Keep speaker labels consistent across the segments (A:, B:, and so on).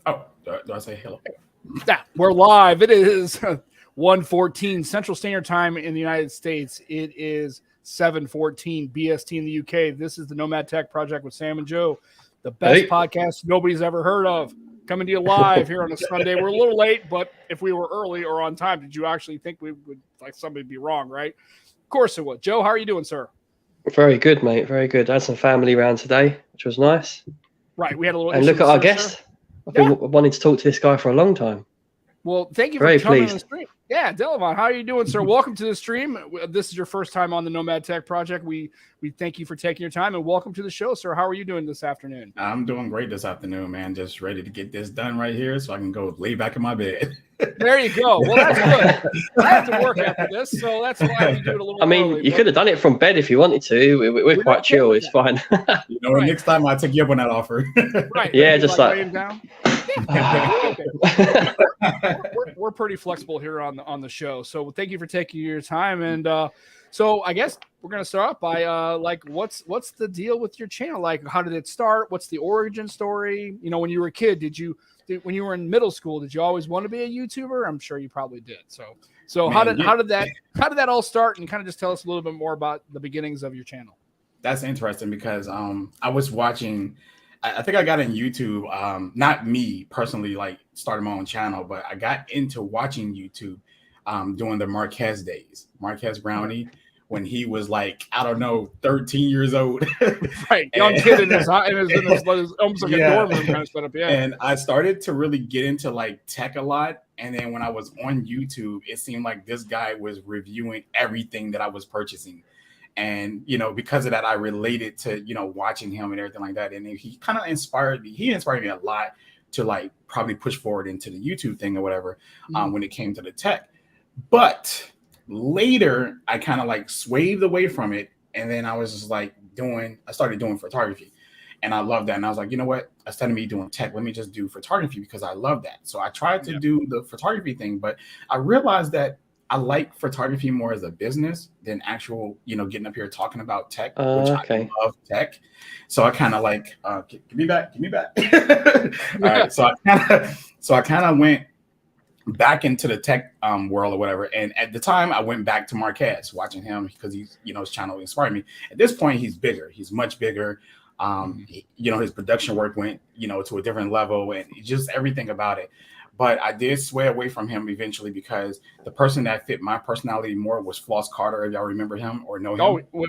A: Oh, do I say hello?
B: Yeah, we're live. It is 1:14 Central Standard Time in the United States. It is 7:14 BST in the UK. This is the Nomad Tech Project with Sam and Joe, the best podcast nobody's ever heard of. Coming to you live here on a Sunday. We're a little late, but if we were early or on time, did you actually think we would like somebody be wrong, right? Of course it would. Joe, how are you doing, sir?
C: Very good, mate. Very good. I had some family around today, which was nice.
B: Right. We had a little
C: and look at our guest. I've been wanting to talk to this guy for a long time.
B: Well, thank you for coming on the stream. Yeah, Delavon, how are you doing, sir? Welcome to the stream. This is your first time on the Nomad Tech Project. We thank you for taking your time and welcome to the show, sir. How are you doing this afternoon?
A: I'm doing great this afternoon, man. Just ready to get this done right here so I can go lay back in my bed.
B: There you go. Well, that's good. I have to work after this, so that's why we do it a little early,
C: you could have done it from bed if you wanted to. We're quite chill. It's fine.
A: Next time I'll take you up on that offer.
B: Right.
C: Yeah, just like laying
B: down. We're pretty flexible here on the show, so thank you for taking your time. And so I guess we're gonna start off by what's the deal with your channel? Like, how did it start? What's the origin story? You know, when you were a kid, when you were in middle school, did you always want to be a YouTuber? I'm sure you probably did. So how did that all start? And kind of just tell us a little bit more about the beginnings of your channel.
A: That's interesting because I was watching. I think I got in YouTube, not me personally, like starting my own channel, but I got into watching YouTube during the Marquez days. Marquez Brownie, when he was like, I don't know, 13 years old.
B: Right. Young kid in his almost like a dorm room kind of setup. Yeah.
A: And I started to really get into like tech a lot. And then when I was on YouTube, it seemed like this guy was reviewing everything that I was purchasing. And, you know, because of that, I related to, you know, watching him and everything like that. And he kind of inspired me. He inspired me a lot to like probably push forward into the YouTube thing or whatever when it came to the tech. But later, I kind of like swayed away from it. And then I was just like I started doing photography. And I love that. And I was like, you know what? Instead of me doing tech, let me just do photography because I love that. So I tried to do the photography thing, but I realized that I like photography more as a business than actual, you know, getting up here talking about tech, which I love tech. So I kind of like, give me back. All right. So I kind of went back into the tech world or whatever. And at the time I went back to Marquez watching him because he's, you know, his channel inspired me. At this point, he's bigger. He's much bigger. You know, his production work went, you know, to a different level and just everything about it. But I did sway away from him eventually because the person that fit my personality more was Floss Carter. If y'all remember him or know him.
C: We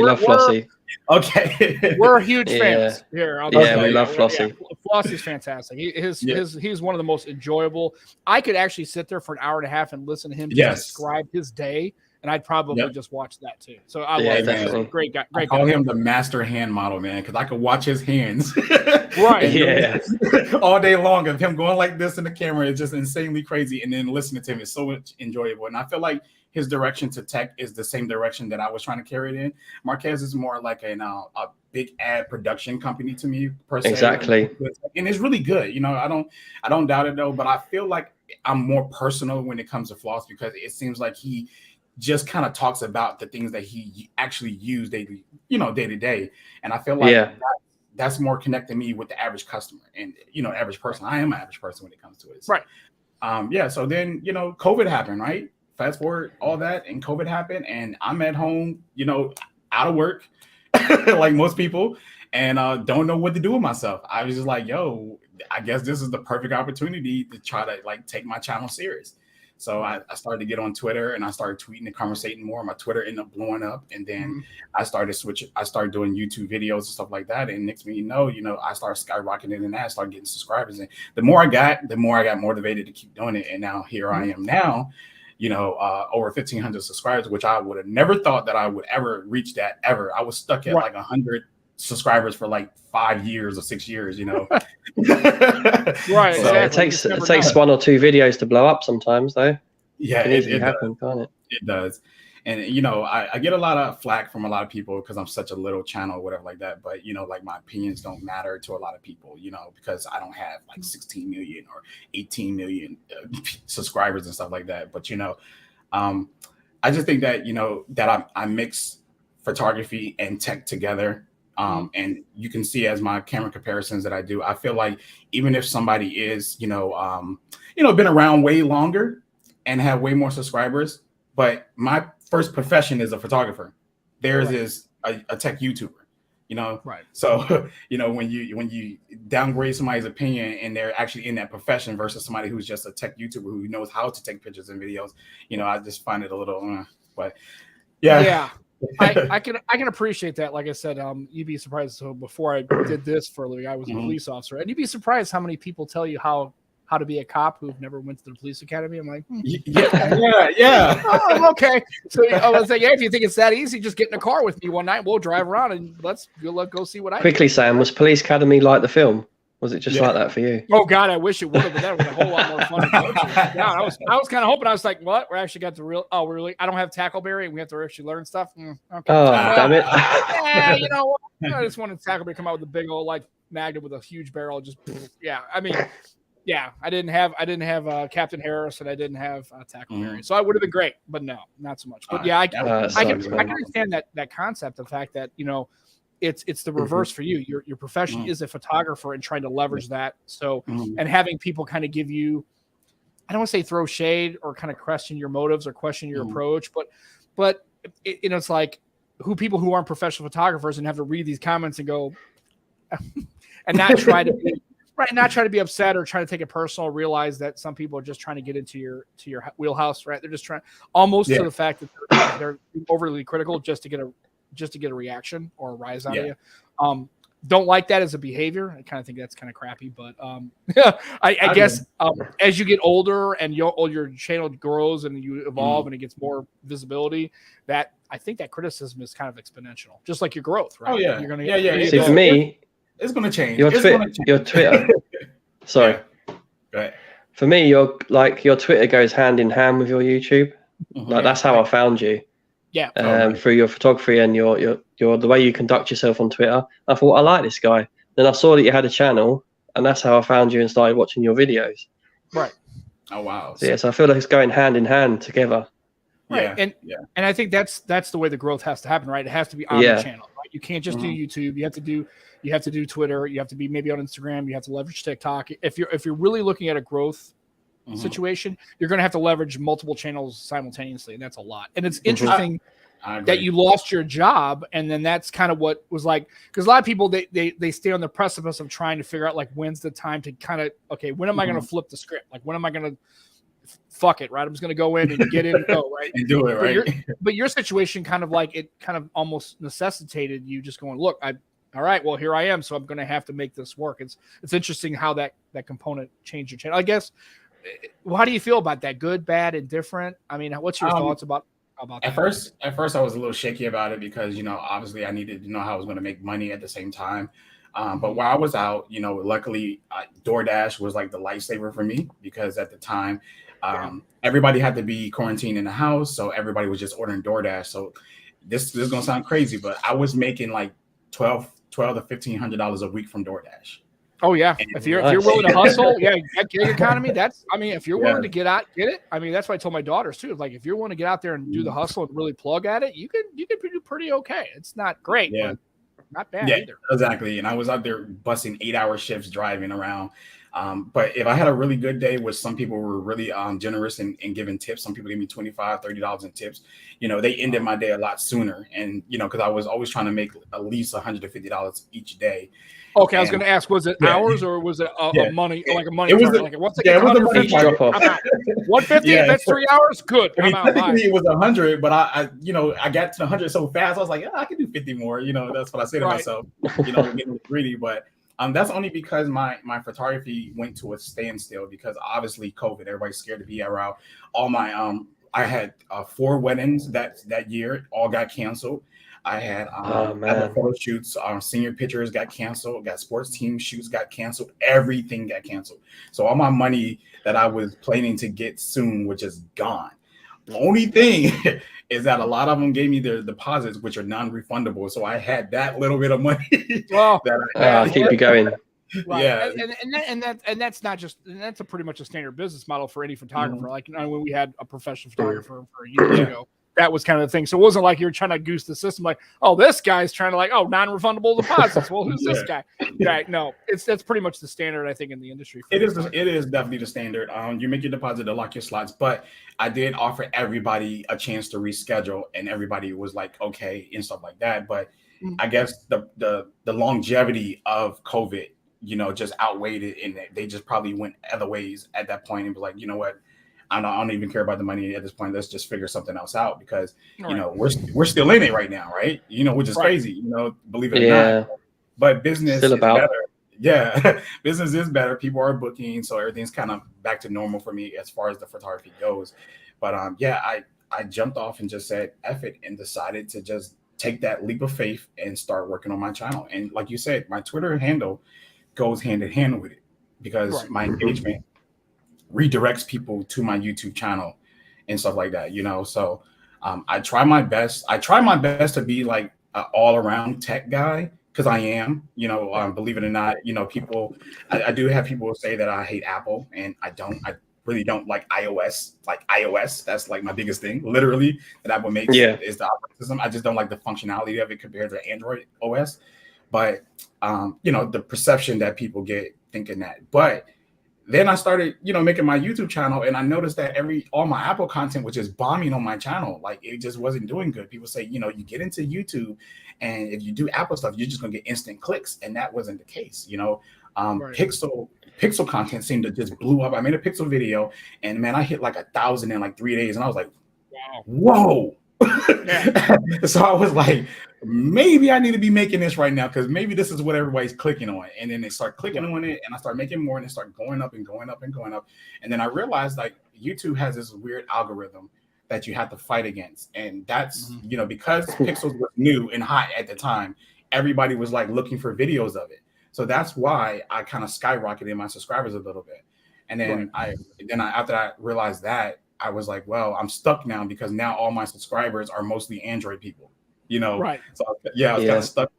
C: love Flossie.
A: Okay.
B: We're huge fans here.
C: We love Flossie.
B: Yeah, Flossie's fantastic. He's one of the most enjoyable. I could actually sit there for an hour and a half and listen to him describe his day. And I'd probably just watch that too. So I love that. Great guy.
A: I call him the master hand model, man, because I could watch his hands.
B: Right.
C: Yeah.
A: All day long of him going like this in the camera is just insanely crazy. And then listening to him is so enjoyable. And I feel like his direction to tech is the same direction that I was trying to carry it in. Marquez is more like a big ad production company to me, per se.
C: Exactly.
A: And it's really good. You know, I don't doubt it though, but I feel like I'm more personal when it comes to Floss because it seems like he just kind of talks about the things that he actually used daily, you know, day to day. And I feel like that's more connecting me with the average customer and, you know, average person. I am an average person when it comes to it. So,
B: right.
A: So then, you know, COVID happened, right? Fast forward all that and COVID happened and I'm at home, you know, out of work like most people and don't know what to do with myself. I was just like, yo, I guess this is the perfect opportunity to try to like take my channel serious. So I started to get on Twitter and I started tweeting and conversating more. My Twitter ended up blowing up. And then I started doing YouTube videos and stuff like that. And next thing you know, I started skyrocketing in that. I started getting subscribers. And the more I got motivated to keep doing it. And now here I am now, you know, over 1,500 subscribers, which I would have never thought that I would ever reach that ever. I was stuck at like 100 subscribers for like 5 years or 6 years, you know.
B: Right.
C: So exactly. It takes 1 or 2 videos to blow up sometimes though.
A: Yeah,
C: it easily happen, can't it?
A: It does. And you know, I get a lot of flack from a lot of people because I'm such a little channel or whatever like that. But you know, like my opinions don't matter to a lot of people, you know, because I don't have like 16 million or 18 million subscribers and stuff like that. But you know, I just think that, you know, that I mix photography and tech together And you can see as my camera comparisons that I do, I feel like even if somebody is, been around way longer and have way more subscribers, but my first profession is a photographer. Theirs is a tech YouTuber.
B: Right.
A: So, when you downgrade somebody's opinion and they're actually in that profession versus somebody who's just a tech YouTuber who knows how to take pictures and videos, I just find it a little, but yeah.
B: Yeah. I can appreciate that. Like I said, you'd be surprised. So before I did this for a living, I was a police officer, and you'd be surprised how many people tell you how to be a cop who've never went to the police academy. I'm like,
A: yeah.
B: Oh, okay. So I was like, if you think it's that easy, just get in a car with me one night. We'll drive around and let's go see what I
C: quickly
B: do.
C: Sam, was Police Academy like the film? Was it just like that for you?
B: Oh God, I wish it would have, but that was a whole lot more fun. Yeah, I was kind of hoping. I was like, what? We're actually got the real. Oh, really? I don't have Tackleberry, and we have to actually learn stuff. Okay.
C: Oh, damn it!
B: Yeah, you know what? I just wanted Tackleberry to come out with a big old magnet with a huge barrel. Just I mean. Yeah, I didn't have Captain Harris, and I didn't have Tackleberry, so I would have been great, but no, not so much. But yeah, I can understand that concept, the fact that it's the reverse for you. Your profession is a photographer and trying to leverage that. So and having people kind of give you, I don't want to say throw shade or kind of question your motives or question your approach, but it's like people who aren't professional photographers and have to read these comments and go and not try to be. Right, not try to be upset or try to take it personal. Realize that some people are just trying to get into your wheelhouse. Right, they're just trying almost to the fact that they're overly critical just to get a reaction or a rise out of you. Don't like that as a behavior. I kind of think that's kind of crappy. But I guess as you get older and your channel grows and you evolve and it gets more visibility, that I think that criticism is kind of exponential, just like your growth. Right?
A: Oh yeah,
B: you're gonna
C: See, for me.
A: It's going to change.
C: Your Twitter. Sorry.
A: Right.
C: For me, your Twitter goes hand in hand with your YouTube. Like that's how I found you.
B: Yeah.
C: Through your photography and your the way you conduct yourself on Twitter. I thought I like this guy. Then I saw that you had a channel, and that's how I found you and started watching your videos.
B: Right.
A: Oh wow.
C: So, so I feel like it's going hand in hand together.
B: Right. And I think that's the way the growth has to happen, right? It has to be on the channel. Right? You can't just do YouTube. You have to do Twitter. You have to be maybe on Instagram. You have to leverage TikTok. If you're really looking at a growth situation, you're going to have to leverage multiple channels simultaneously, and that's a lot. And it's interesting that you lost your job, and then that's kind of what was like, because a lot of people they stay on the precipice of trying to figure out like when's the time to kind of when am I going to flip the script? Like when am I going to fuck it, right? I'm just going to go in and get in and go, right?
A: And do it, right?
B: But your situation kind of like it kind of almost necessitated you just going, look, all right, well, here I am, so I'm going to have to make this work. It's interesting how that component changed your channel. I guess, how do you feel about that? Good, bad, indifferent? I mean, what's your thoughts about that?
A: At first, I was a little shaky about it because, obviously I needed to know how I was going to make money at the same time. But while I was out, luckily DoorDash was like the lifesaver for me because at the time, everybody had to be quarantined in the house. So everybody was just ordering DoorDash. So this is going to sound crazy, but I was making like $1,200 to $1,500 a week from DoorDash.
B: Oh yeah, if you're willing to hustle, that gig economy. If you're willing to get it. I mean, that's what I told my daughters too. Like, if you're willing to get out there and do the hustle and really plug at it, you can do pretty okay. It's not great, but not bad either.
A: Exactly. And I was out there busting 8-hour shifts driving around. But if I had a really good day, which some people were really generous in giving tips, some people gave me $25, $30 in tips, they ended my day a lot sooner. And, because I was always trying to make at least $150 each day.
B: Okay, I was going to ask, was it hours or was it a money, like a money?
A: It was
B: what's
A: it was a money
C: drop off.
B: 150, that's 3 hours? Good.
A: I mean, technically it was 100, but I got to 100 so fast, I was like, I can do 50 more. That's what I say to myself, getting greedy. But that's only because my photography went to a standstill because obviously COVID, everybody's scared to be around. All my I had 4 weddings that year, all got canceled. I had photo shoots, senior pictures got canceled, got sports team shoots got canceled, everything got canceled. So all my money that I was planning to get soon was just gone. The only thing is that a lot of them gave me their deposits, which are non-refundable. So I had that little bit of money.
B: Well,
C: keep you going.
B: Right.
A: Yeah,
B: and that's not just, and that's pretty much a standard business model for any photographer. Like when we had a professional photographer for years ago, that was kind of the thing. So it wasn't like you're trying to goose the system, like, oh, this guy's trying to like, oh, non-refundable deposits. Well, who's this guy? Right? No, that's pretty much the standard, I think, in the industry.
A: It is definitely the standard. You make your deposit to lock your slots, but I did offer everybody a chance to reschedule, and everybody was like, okay, and stuff like that. But I guess the longevity of COVID, just outweighed it, and they just probably went other ways at that point and be like, you know what, I don't even care about the money at this point. Let's just figure something else out, because we're still in it right now, right? Which is crazy, believe it or not. But business is better. Yeah, business is better. People are booking, so everything's kind of back to normal for me as far as the photography goes. But I jumped off and just said F it, and decided to just take that leap of faith and start working on my channel. And like you said, my Twitter handle goes hand in hand with it, because my engagement redirects people to my YouTube channel and stuff like that, So I try my best. I try my best to be like an all-around tech guy, because I am, believe it or not, people, I do have people say that I hate Apple, and I don't. I really don't like iOS. Like iOS, that's like my biggest thing, literally, that Apple makes is the operating system. I just don't like the functionality of it compared to Android OS. But the perception that people get thinking that. But then I started, making my YouTube channel, and I noticed that all my Apple content was just bombing on my channel. Like, it just wasn't doing good. People say, you get into YouTube, and if you do Apple stuff, you're just gonna get instant clicks, and that wasn't the case. Pixel content seemed to just blew up. I made a Pixel video, and man, I hit like 1,000 in like 3 days, and I was like, whoa. So I was like, maybe I need to be making this right now, because maybe this is what everybody's clicking on. And then they start clicking on it, and I start making more, and it start going up and going up and going up. And then I realized, like, YouTube has this weird algorithm that you have to fight against. And that's, because Pixels was new and hot at the time, everybody was like looking for videos of it. So that's why I kind of skyrocketed my subscribers a little bit. And then after I realized that, I was like, well, I'm stuck now, because now all my subscribers are mostly Android people, Right. So I was kind of stuck.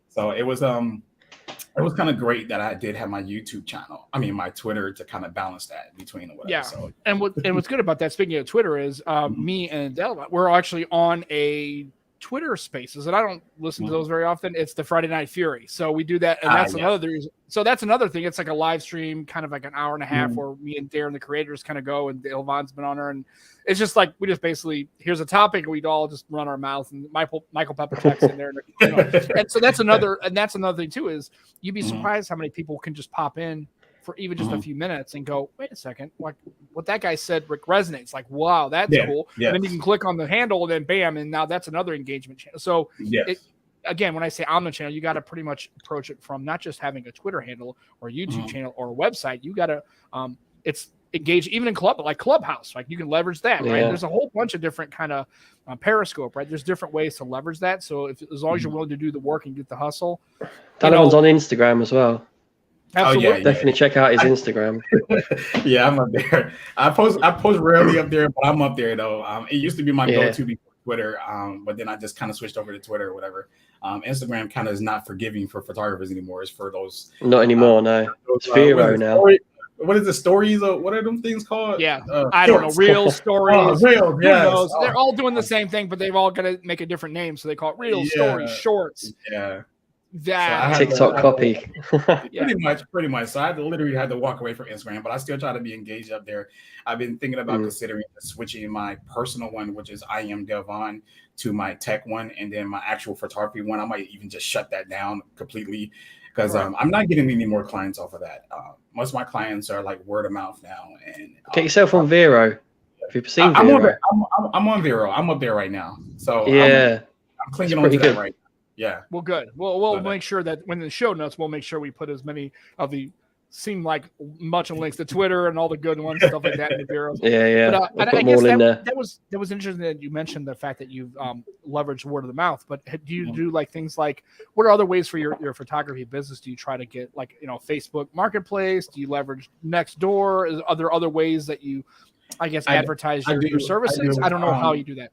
A: So it was kind of great that I did have my YouTube channel. I mean, my Twitter, to kind of balance that between whatever.
B: Yeah.
A: So,
B: and what's good about that, speaking of Twitter, is me and Adele, we're actually on a Twitter Spaces, and I don't listen to those very often. It's the Friday Night Fury, so we do that, and that's another reason. So that's another thing. It's like a live stream, kind of like an hour and a half, where me and Darren, the creators, kind of go, and Ilvan's been on her, and it's just like we just basically, here's a topic, and we'd all just run our mouth, and Michael Pepper checks in there, and so that's another thing too, is you'd be surprised how many people can just pop in for even just a few minutes and go, wait a second, what that guy said resonates. Like, wow, that's cool. Yes. And then you can click on the handle, and then bam, and now that's another engagement channel. So again, when I say omnichannel, you got to pretty much approach it from not just having a Twitter handle or a YouTube channel or a website. You got to it's engage even in Clubhouse. Like, you can leverage that, right? There's a whole bunch of different kind of Periscope, right? There's different ways to leverage that. So as long as you're willing to do the work and get the hustle.
C: That one's on Instagram as well.
B: Absolutely.
C: Definitely check out his Instagram.
A: I'm up there. I post rarely up there, but I'm up there though. It used to be my go-to before Twitter, but then I just kind of switched over to Twitter or whatever. Instagram kind of is not forgiving for photographers anymore. It's for those.
C: Not anymore, no. It's Vero now.
A: What is the stories? What are them things called?
B: Yeah, I don't know. Real stories.
A: Reels,
B: They're all doing the same thing, but they've all got to make a different name. So they call it Real Stories, Shorts.
A: Yeah.
B: That
C: TikTok copy.
A: Pretty much. So I literally had to walk away from Instagram, but I still try to be engaged up there. I've been thinking about considering switching my personal one, which is I Am Devon, to my tech one, and then my actual photography one. I might even just shut that down completely, because I'm not getting any more clients off of that. Most of my clients are like word of mouth now. And
C: get yourself on Vero. Have you seen
A: I'm
C: Vero?
A: I'm on Vero. I'm up there right now. So I'm clinging on to that right now. Yeah.
B: Well, good. We'll make sure that when the show notes, we'll make sure we put as many of the seem like much links to Twitter and all the good ones, stuff like that in the bureau.
C: But,
B: I guess that was interesting that you mentioned the fact that you've leveraged word of the mouth. But do you do like things like, what are other ways for your photography business? Do you try to get like, Facebook Marketplace? Do you leverage Nextdoor? Are there other ways that you, I guess, advertise your services? I don't know how you do that.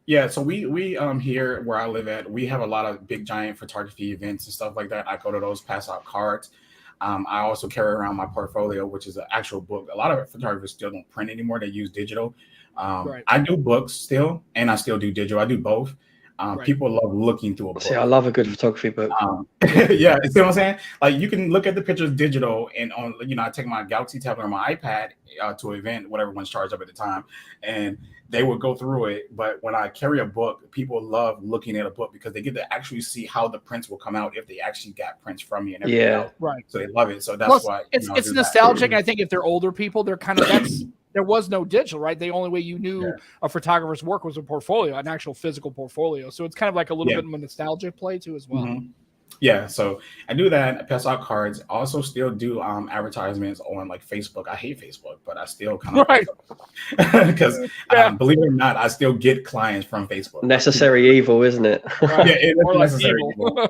A: Yeah, so we here where I live at, we have a lot of big giant photography events and stuff like that. I go to those, pass out cards. I also carry around my portfolio, which is an actual book. A lot of photographers still don't print anymore; they use digital. I do books still, and I still do digital. I do both. People love looking through a book.
C: See, I love a good photography book.
A: Yeah, you see what I'm saying? Like you can look at the pictures digital, and on I take my Galaxy tablet or my iPad to an event, whatever one's charged up at the time, and they would go through it. But when I carry a book, people love looking at a book because they get to actually see how the prints will come out if they actually got prints from me and everything else.
B: Right.
A: So they love it. So that's
B: Plus,
A: why
B: it's nostalgic. I think if they're older people, they're kind of there was no digital, right? The only way you knew a photographer's work was a portfolio, an actual physical portfolio. So it's kind of like a little bit of a nostalgia play too as well.
A: Mm-hmm. Yeah, so I do that. I pass out cards. Also, still do advertisements on like Facebook. I hate Facebook, but I still kind of because believe it or not, I still get clients from Facebook.
C: Necessary evil, isn't it?
A: Yeah, it is necessary evil.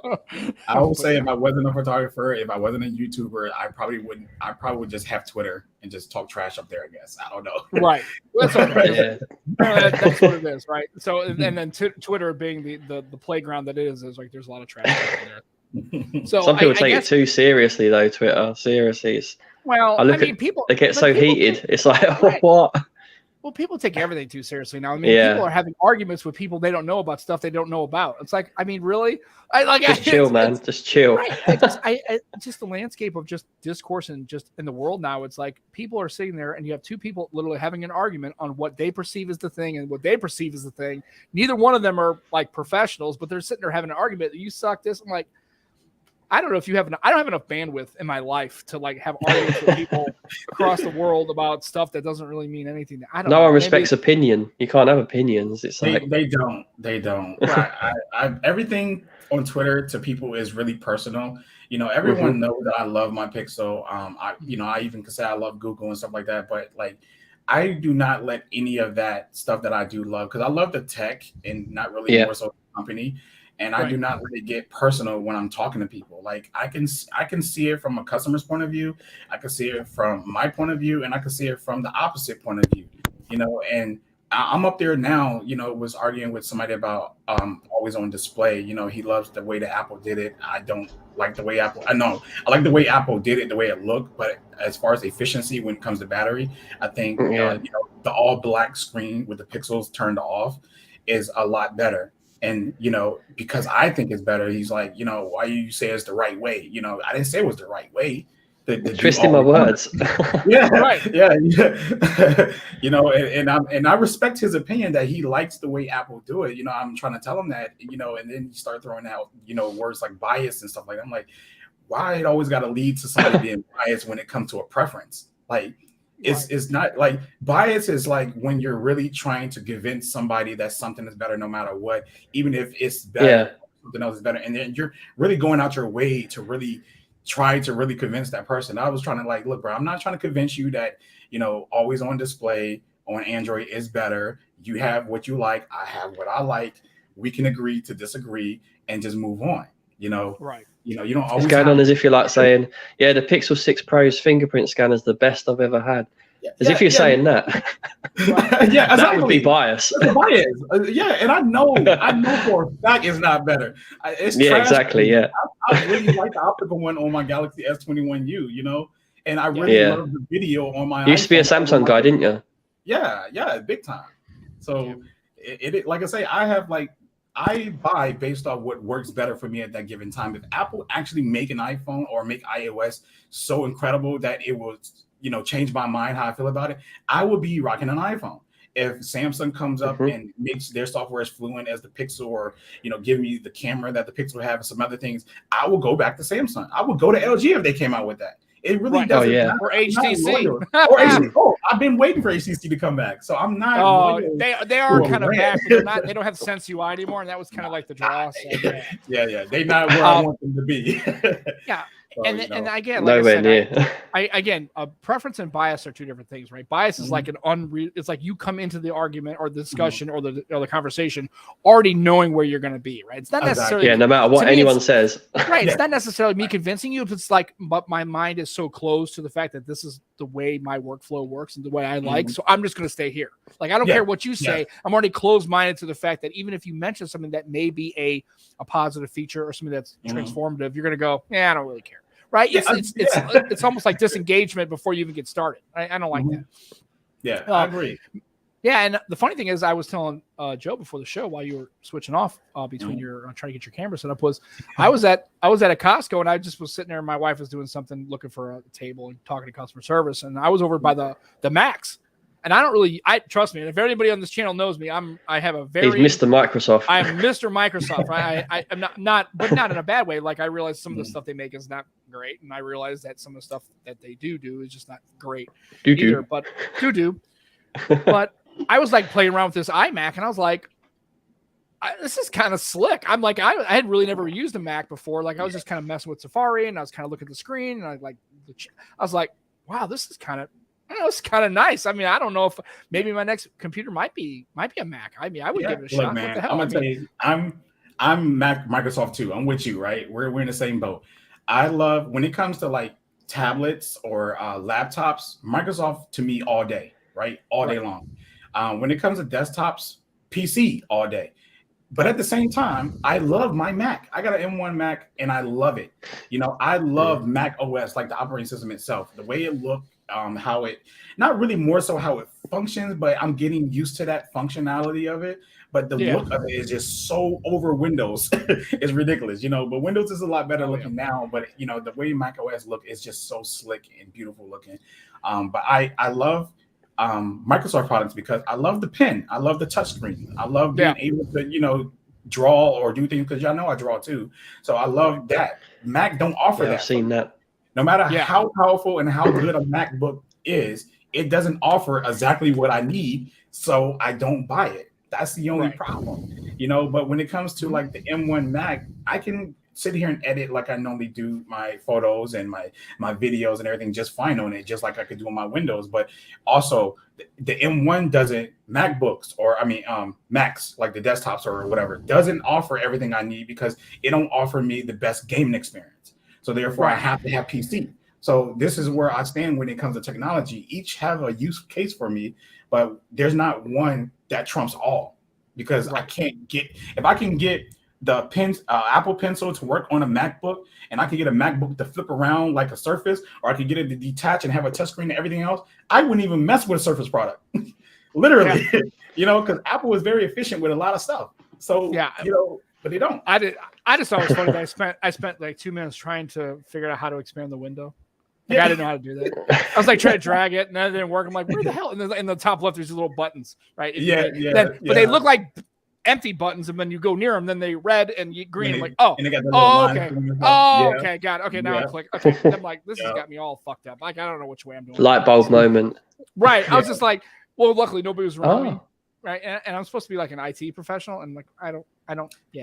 A: I would say if I wasn't a photographer, if I wasn't a YouTuber, I probably wouldn't. I probably would just have Twitter and just talk trash up there. I guess I don't know.
B: Right. That's okay. That's what it is, right? So and then Twitter being the playground that it is like there's a lot of trash out there. So
C: some people take it too seriously, though. Twitter, seriously, people they get so heated. It's like, what?
B: Well, people take everything too seriously now. I mean, people are having arguments with people they don't know about stuff they don't know about. It's like, I mean, really?
C: Just chill, man. Just chill.
B: Right. Just the landscape of just discourse and just in the world now. It's like people are sitting there, and you have two people literally having an argument on what they perceive as the thing and what they perceive as the thing. Neither one of them are like professionals, but they're sitting there having an argument. You suck this. I'm like, I don't know if you have I don't have enough bandwidth in my life to like have arguments with people across the world about stuff that doesn't really mean anything. I don't know.
C: No one respects opinion. You can't have opinions. It's like
A: they don't. Everything on Twitter to people is really personal. Everyone knows that I love my Pixel. I even can say I love Google and stuff like that. But like, I do not let any of that stuff that I do love, because I love the tech and not really more so the company. And I do not let it get personal when I'm talking to people. Like I can see it from a customer's point of view, I can see it from my point of view, and I can see it from the opposite point of view. And I'm up there now. Was arguing with somebody about always on display. He loves the way that Apple did it. I don't like the way Apple. I like the way Apple did it, the way it looked. But as far as efficiency when it comes to battery, I think the all black screen with the pixels turned off is a lot better. And, because I think it's better, he's like, why you say it's the right way? I didn't say it was the right way.
C: Twisting my words.
A: Yeah. Right. Yeah. And I respect his opinion that he likes the way Apple do it. I'm trying to tell him that, and then you start throwing out, words like bias and stuff like that. I'm like, why it always got to lead to somebody being biased when it comes to a preference? Like, it's not like bias is like when you're really trying to convince somebody that something is better no matter what, even if it's better, something else is better. And then you're really going out your way to really try to really convince that person. I was trying to like, look, bro, I'm not trying to convince you that, always on display on Android is better. You have what you like. I have what I like. We can agree to disagree and just move on,
B: Right.
A: You don't always.
C: It's going on as if you're like saying, yeah, the Pixel 6 Pro's fingerprint scanner is the best I've ever had. As if you're saying that.
A: Yeah,
C: that would be bias.
A: Bias. And I know for a fact it's not better. It's trash.
C: Exactly. Yeah.
A: I really like the optical one on my Galaxy S21U, and I really love the video on my.
C: You used to be a Samsung guy, didn't you?
A: Yeah, big time. So it like I say, I buy based off what works better for me at that given time. If Apple actually make an iPhone or make iOS so incredible that it will, change my mind how I feel about it, I will be rocking an iPhone. If Samsung comes up and makes their software as fluent as the Pixel, or give me the camera that the Pixel have and some other things, I will go back to Samsung. I would go to LG if they came out with that. It really doesn't matter.
B: Or HTC.
A: Or HTC. I've been waiting for HTC to come back, so I'm not.
B: They are kind of back. But they don't have Sense UI anymore, and that was kind of like the draw. So,
A: yeah. They're not where I want them to be.
B: Yeah. So, and again,
C: like I
B: said, preference and bias are two different things, right? Bias is like it's like you come into the argument or the discussion or the conversation already knowing where you're going to be, right? It's not necessarily
C: no matter what anyone says,
B: right? It's not necessarily me convincing you. It's like, but my mind is so closed to the fact that this is the way my workflow works and the way I like, so I'm just going to stay here. Like I don't care what you say. I'm already closed-minded to the fact that even if you mention something that may be a positive feature or something that's transformative, you're going to go, I don't really care. right? It's almost like disengagement before you even get started. I don't like that.
A: Yeah, I agree.
B: Yeah, and the funny thing is, I was telling Joe before the show while you were switching off between your trying to get your camera set up was I was at a Costco and I just was sitting there. And my wife was doing something, looking for a table and talking to customer service, and I was over by the Macs. And I don't really, trust me. And if anybody on this channel knows me, I have a very.
C: He's Mr. Microsoft.
B: I'm Mr. Microsoft. I'm not, but not in a bad way. Like I realize some of the stuff they make is not great, and I realize that some of the stuff that they do is just not great either. But but I was like playing around with this iMac, and I was like, this is kind of slick. I'm like, I had really never used a Mac before. Like I was just kind of messing with Safari, and I was kind of looking at the screen, and I was like, wow, this is kind of. It's kind of nice. I mean, I don't know if maybe my next computer might be a Mac. I mean, I would give it a shot.
A: Man,
B: what the hell?
A: I'm gonna tell you, I'm Microsoft too. I'm with you, right? We're in the same boat. I love when it comes to like tablets or laptops, Microsoft to me all day, right? All day long. When it comes to desktops, PC all day. But at the same time, I love my Mac. I got an M1 Mac and I love it. You know, I love Mac OS, like the operating system itself, the way it looked. How it not really more so how it functions, but I'm getting used to that functionality of it. But the look of it is just so over Windows. It's ridiculous, you know. But Windows is a lot better looking now. But you know, the way Mac OS look is just so slick and beautiful looking. But I love Microsoft products because I love the pen, I love the touchscreen, I love being able to draw or do things because y'all know I draw too. So I love that. Mac don't offer that.
C: I've seen that.
A: No matter how powerful and how good a MacBook is, it doesn't offer exactly what I need, so I don't buy it. That's the only problem, you know. But when it comes to like the M1 Mac, I can sit here and edit like I normally do my photos and my videos and everything just fine on it, just like I could do on my Windows. But also, the M1 doesn't MacBooks or Macs like the desktops or whatever doesn't offer everything I need because it don't offer me the best gaming experience. So therefore, I have to have PC. So this is where I stand when it comes to technology. Each have a use case for me, but there's not one that trumps all because I can't get if I can get the Apple Pencil to work on a MacBook, and I could get a MacBook to flip around like a Surface, or I could get it to detach and have a touchscreen and everything else. I wouldn't even mess with a Surface product, literally, because Apple is very efficient with a lot of stuff. So but they don't.
B: I just thought it was funny that I spent like 2 minutes trying to figure out how to expand the window. Like, I didn't know how to do that. I was like trying to drag it, and that didn't work. I'm like, where the hell? And in the top left, there's these little buttons, right? But they look like empty buttons, and when you go near them, then they red and green. I'm like, okay, got it. Okay, now I click. Okay, I'm like, this has got me all fucked up. Like, I don't know which way I'm doing.
C: Light bulb moment.
B: Right. I was just like, well, luckily nobody was around me. Right. And I'm supposed to be like an IT professional, and like I don't.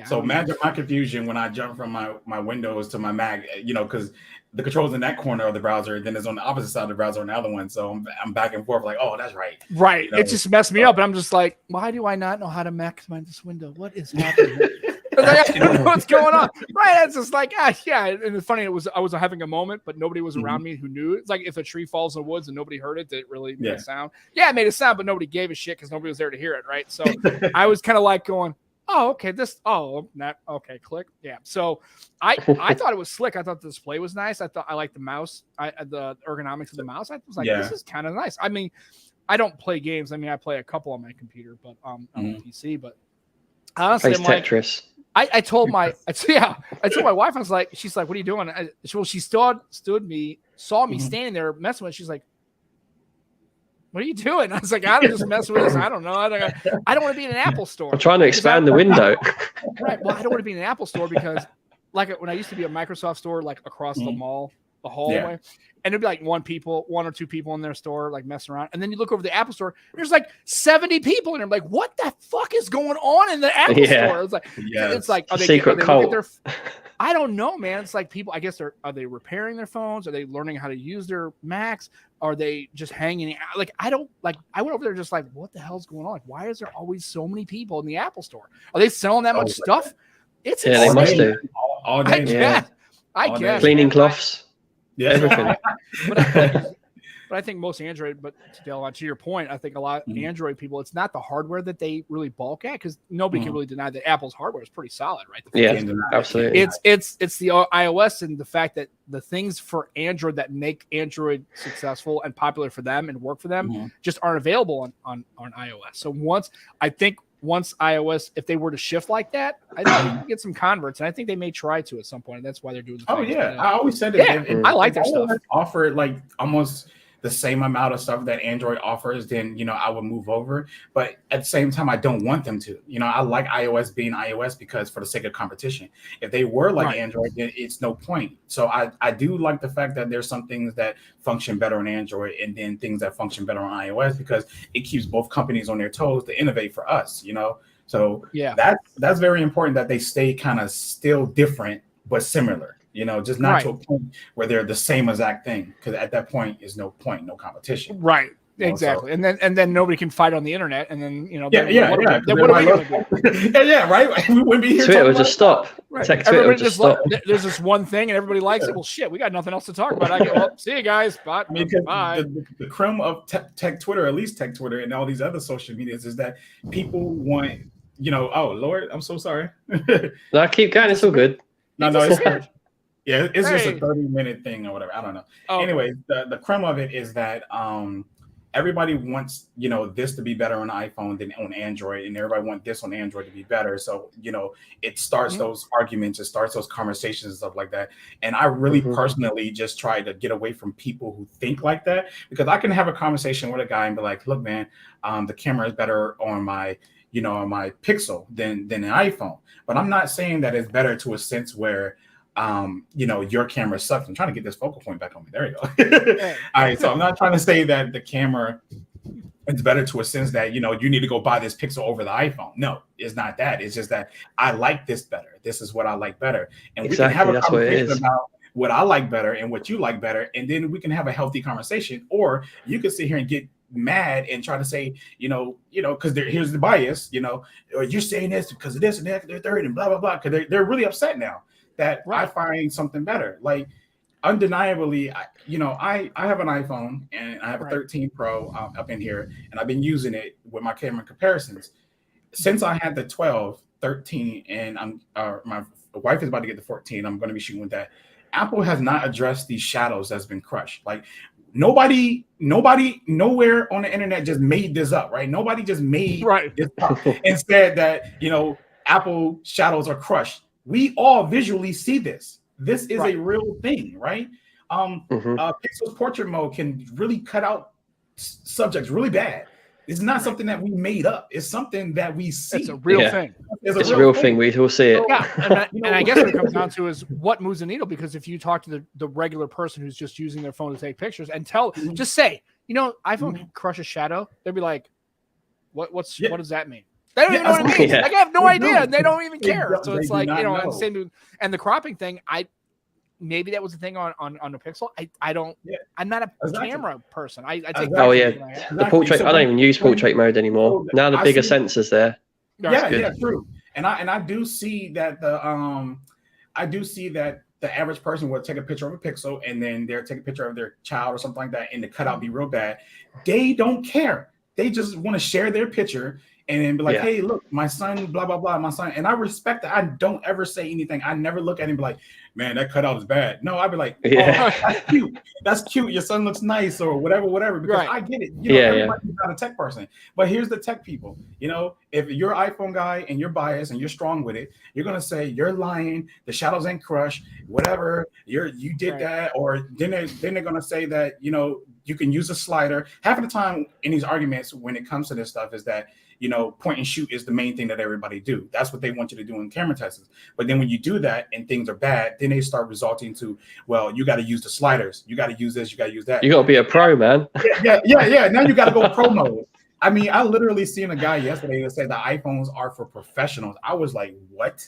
A: So imagine my confusion when I jump from my Windows to my Mac, because the controls in that corner of the browser, then it's on the opposite side of the browser on the other one. So I'm back and forth like, oh, that's right.
B: Right. It just messed me up. And I'm just like, why do I not know how to maximize this window? What is happening? I don't know what's going on. Right. It's just like, yeah. And it's funny. I was having a moment, but nobody was around me who knew it. It's like if a tree falls in the woods and nobody heard it, did it really make a sound? Yeah, it made a sound, but nobody gave a shit because nobody was there to hear it. Right. So I was kind of like going, oh, okay. Okay. Click. Yeah. So I thought it was slick. I thought the display was nice. I liked the mouse. The ergonomics of the mouse. I was like, this is kind of nice. I mean, I don't play games. I mean, I play a couple on my computer, but on PC. But honestly, I'm like,
C: Tetris.
B: I told my wife, she's like, what are you doing? She saw me standing there messing with it. She's like, what are you doing? I was like, I don't just mess with this. I don't know. I don't want to be in an Apple store.
C: I'm trying to expand the window.
B: Right. Well, I don't want to be in an Apple store because like when I used to be a Microsoft store, like across the mall, the hallway, and there'd be like one or two people in their store, like messing around. And then you look over the Apple store, and there's like 70 people in there. I'm like, what the fuck is going on in the Apple store? It's like, are they
C: secret cult?
B: I don't know, man. It's like people, I guess are they repairing their phones? Are they learning how to use their Macs? Are they just hanging out? Like, I went over there just like, what the hell's going on? Like, why is there always so many people in the Apple store? Are they selling that much stuff? It's
C: they must do.
A: All day.
B: I guess.
C: Cleaning cloths.
A: Yeah,
C: everything.
B: But I think most Android, but to your point, I think a lot of
A: Mhm.
B: Android people, it's not the hardware that they really balk at, because nobody can really deny that Apple's hardware is pretty solid, right?
C: Yeah,
A: Can't deny it.
C: absolutely.
B: It's the iOS and the fact that the things for Android that make Android successful and popular for them and work for them
A: Mhm.
B: just aren't available on iOS. So once iOS, if they were to shift like that, I think we can get some converts, and I think they may try to at some point. And that's why they're doing the
A: Oh
B: things.
A: yeah,
B: But,
A: I always said that.
B: yeah, I like their stuff.
A: Offer like almost the same amount of stuff that Android offers, then I would move over. But at the same time, I don't want them to. I like iOS being iOS because for the sake of competition. If they were like
B: Right.
A: Android, then it's no point. So I do like the fact that there's some things that function better on Android and then things that function better on iOS, because it keeps both companies on their toes to innovate for us. So
B: Yeah.
A: that's very important, that they stay kind of still different but similar. Just not to a point where they're the same exact thing, because at that point is no point, no competition.
B: Right. Exactly. And then nobody can fight on the internet, and then
A: Yeah.
B: then what are we gonna do?
A: Yeah, right. We wouldn't be here.
C: Twitter would just stop.
B: Right.
C: Twitter would
B: Everybody
C: just
B: just
C: stop.
B: there's this one thing and everybody likes it. Well, shit, we got nothing else to talk about. I get, well, see you guys. Bye.
A: I mean, because the creme of tech Twitter, at least tech Twitter and all these other social medias, is that people want, oh Lord, I'm so sorry.
C: No, keep going. It's all good.
A: No, it's good. Yeah, it's just a
B: Hey.
A: 30-minute thing or whatever. I don't know.
B: Oh,
A: Anyway, the creme of it is that everybody wants this to be better on iPhone than on Android, and everybody wants this on Android to be better. So it starts those arguments, it starts those conversations and stuff like that. And I really personally just try to get away from people who think like that, because I can have a conversation with a guy and be like, look, man, the camera is better on my on my Pixel than an iPhone. But I'm not saying that it's better to a sense where your camera sucks. I'm trying to get this focal point back on me. There you go. All right. So I'm not trying to say that the camera is better to a sense that, you need to go buy this Pixel over the iPhone. No, it's not that. It's just that I like this better. This is what I like better. And we can have a conversation about what I like better and what you like better. And then we can have a healthy conversation. Or you can sit here and get mad and try to say, because here's the bias, or you're saying this because of this and that, they're third and blah, blah, blah. Because they're really upset now that I find something better. Like, undeniably, I have an iPhone and I have a 13 Pro up in here, and I've been using it with my camera comparisons since I had the 12, 13, and my wife is about to get the 14. I'm going to be shooting with that. Apple has not addressed these shadows that's been crushed. Like, nobody nowhere on the internet just made this up, right? Nobody just made this up and said that Apple shadows are crushed. We all visually see this. This is a real thing, right? Pixel's portrait mode can really cut out subjects really bad. It's not something that we made up. It's something that we see.
B: It's a real thing.
C: It's a real thing. We all see it.
B: Yeah, and I guess what it comes down to is what moves the needle. Because if you talk to the regular person who's just using their phone to take pictures and just say, iPhone can crush a shadow, they'd be like, what does that mean? They don't even know what it means. Like, I have no idea, and they don't even care. So it's like, and the cropping thing, maybe that was the thing on the Pixel. I don't. Yeah. I'm not a camera person. I take.
C: Oh yeah, the portrait. I don't even use portrait mode anymore. Now the bigger sensors there.
A: Yeah, true. And I do see that the average person will take a picture of a Pixel and then they'll take a picture of their child or something like that, and the cutout be real bad. They don't care. They just want to share their picture and then be like, hey, look, my son, blah, blah, blah, my son. And I respect that. I don't ever say anything. I never look at him and be like, man, that cutout is bad. No, I'd be like, oh, that's cute. That's cute. Your son looks nice or whatever. Because I get it. Everybody's not a tech person. But here's the tech people. If you're an iPhone guy and you're biased and you're strong with it, you're going to say, you're lying. The shadows ain't crushed. Whatever. You did that. Or then they're going to say that, you can use a slider. Half of the time in these arguments, when it comes to this stuff, is that point and shoot is the main thing that everybody do. That's what they want you to do in camera tests. But then when you do that and things are bad, then they start resulting to, well, you got to use the sliders. You got to use this. You got to use that.
C: You got to be a pro, man.
A: Yeah. Now you got to go pro mode. I mean, I literally seen a guy yesterday that said the iPhones are for professionals. I was like, what?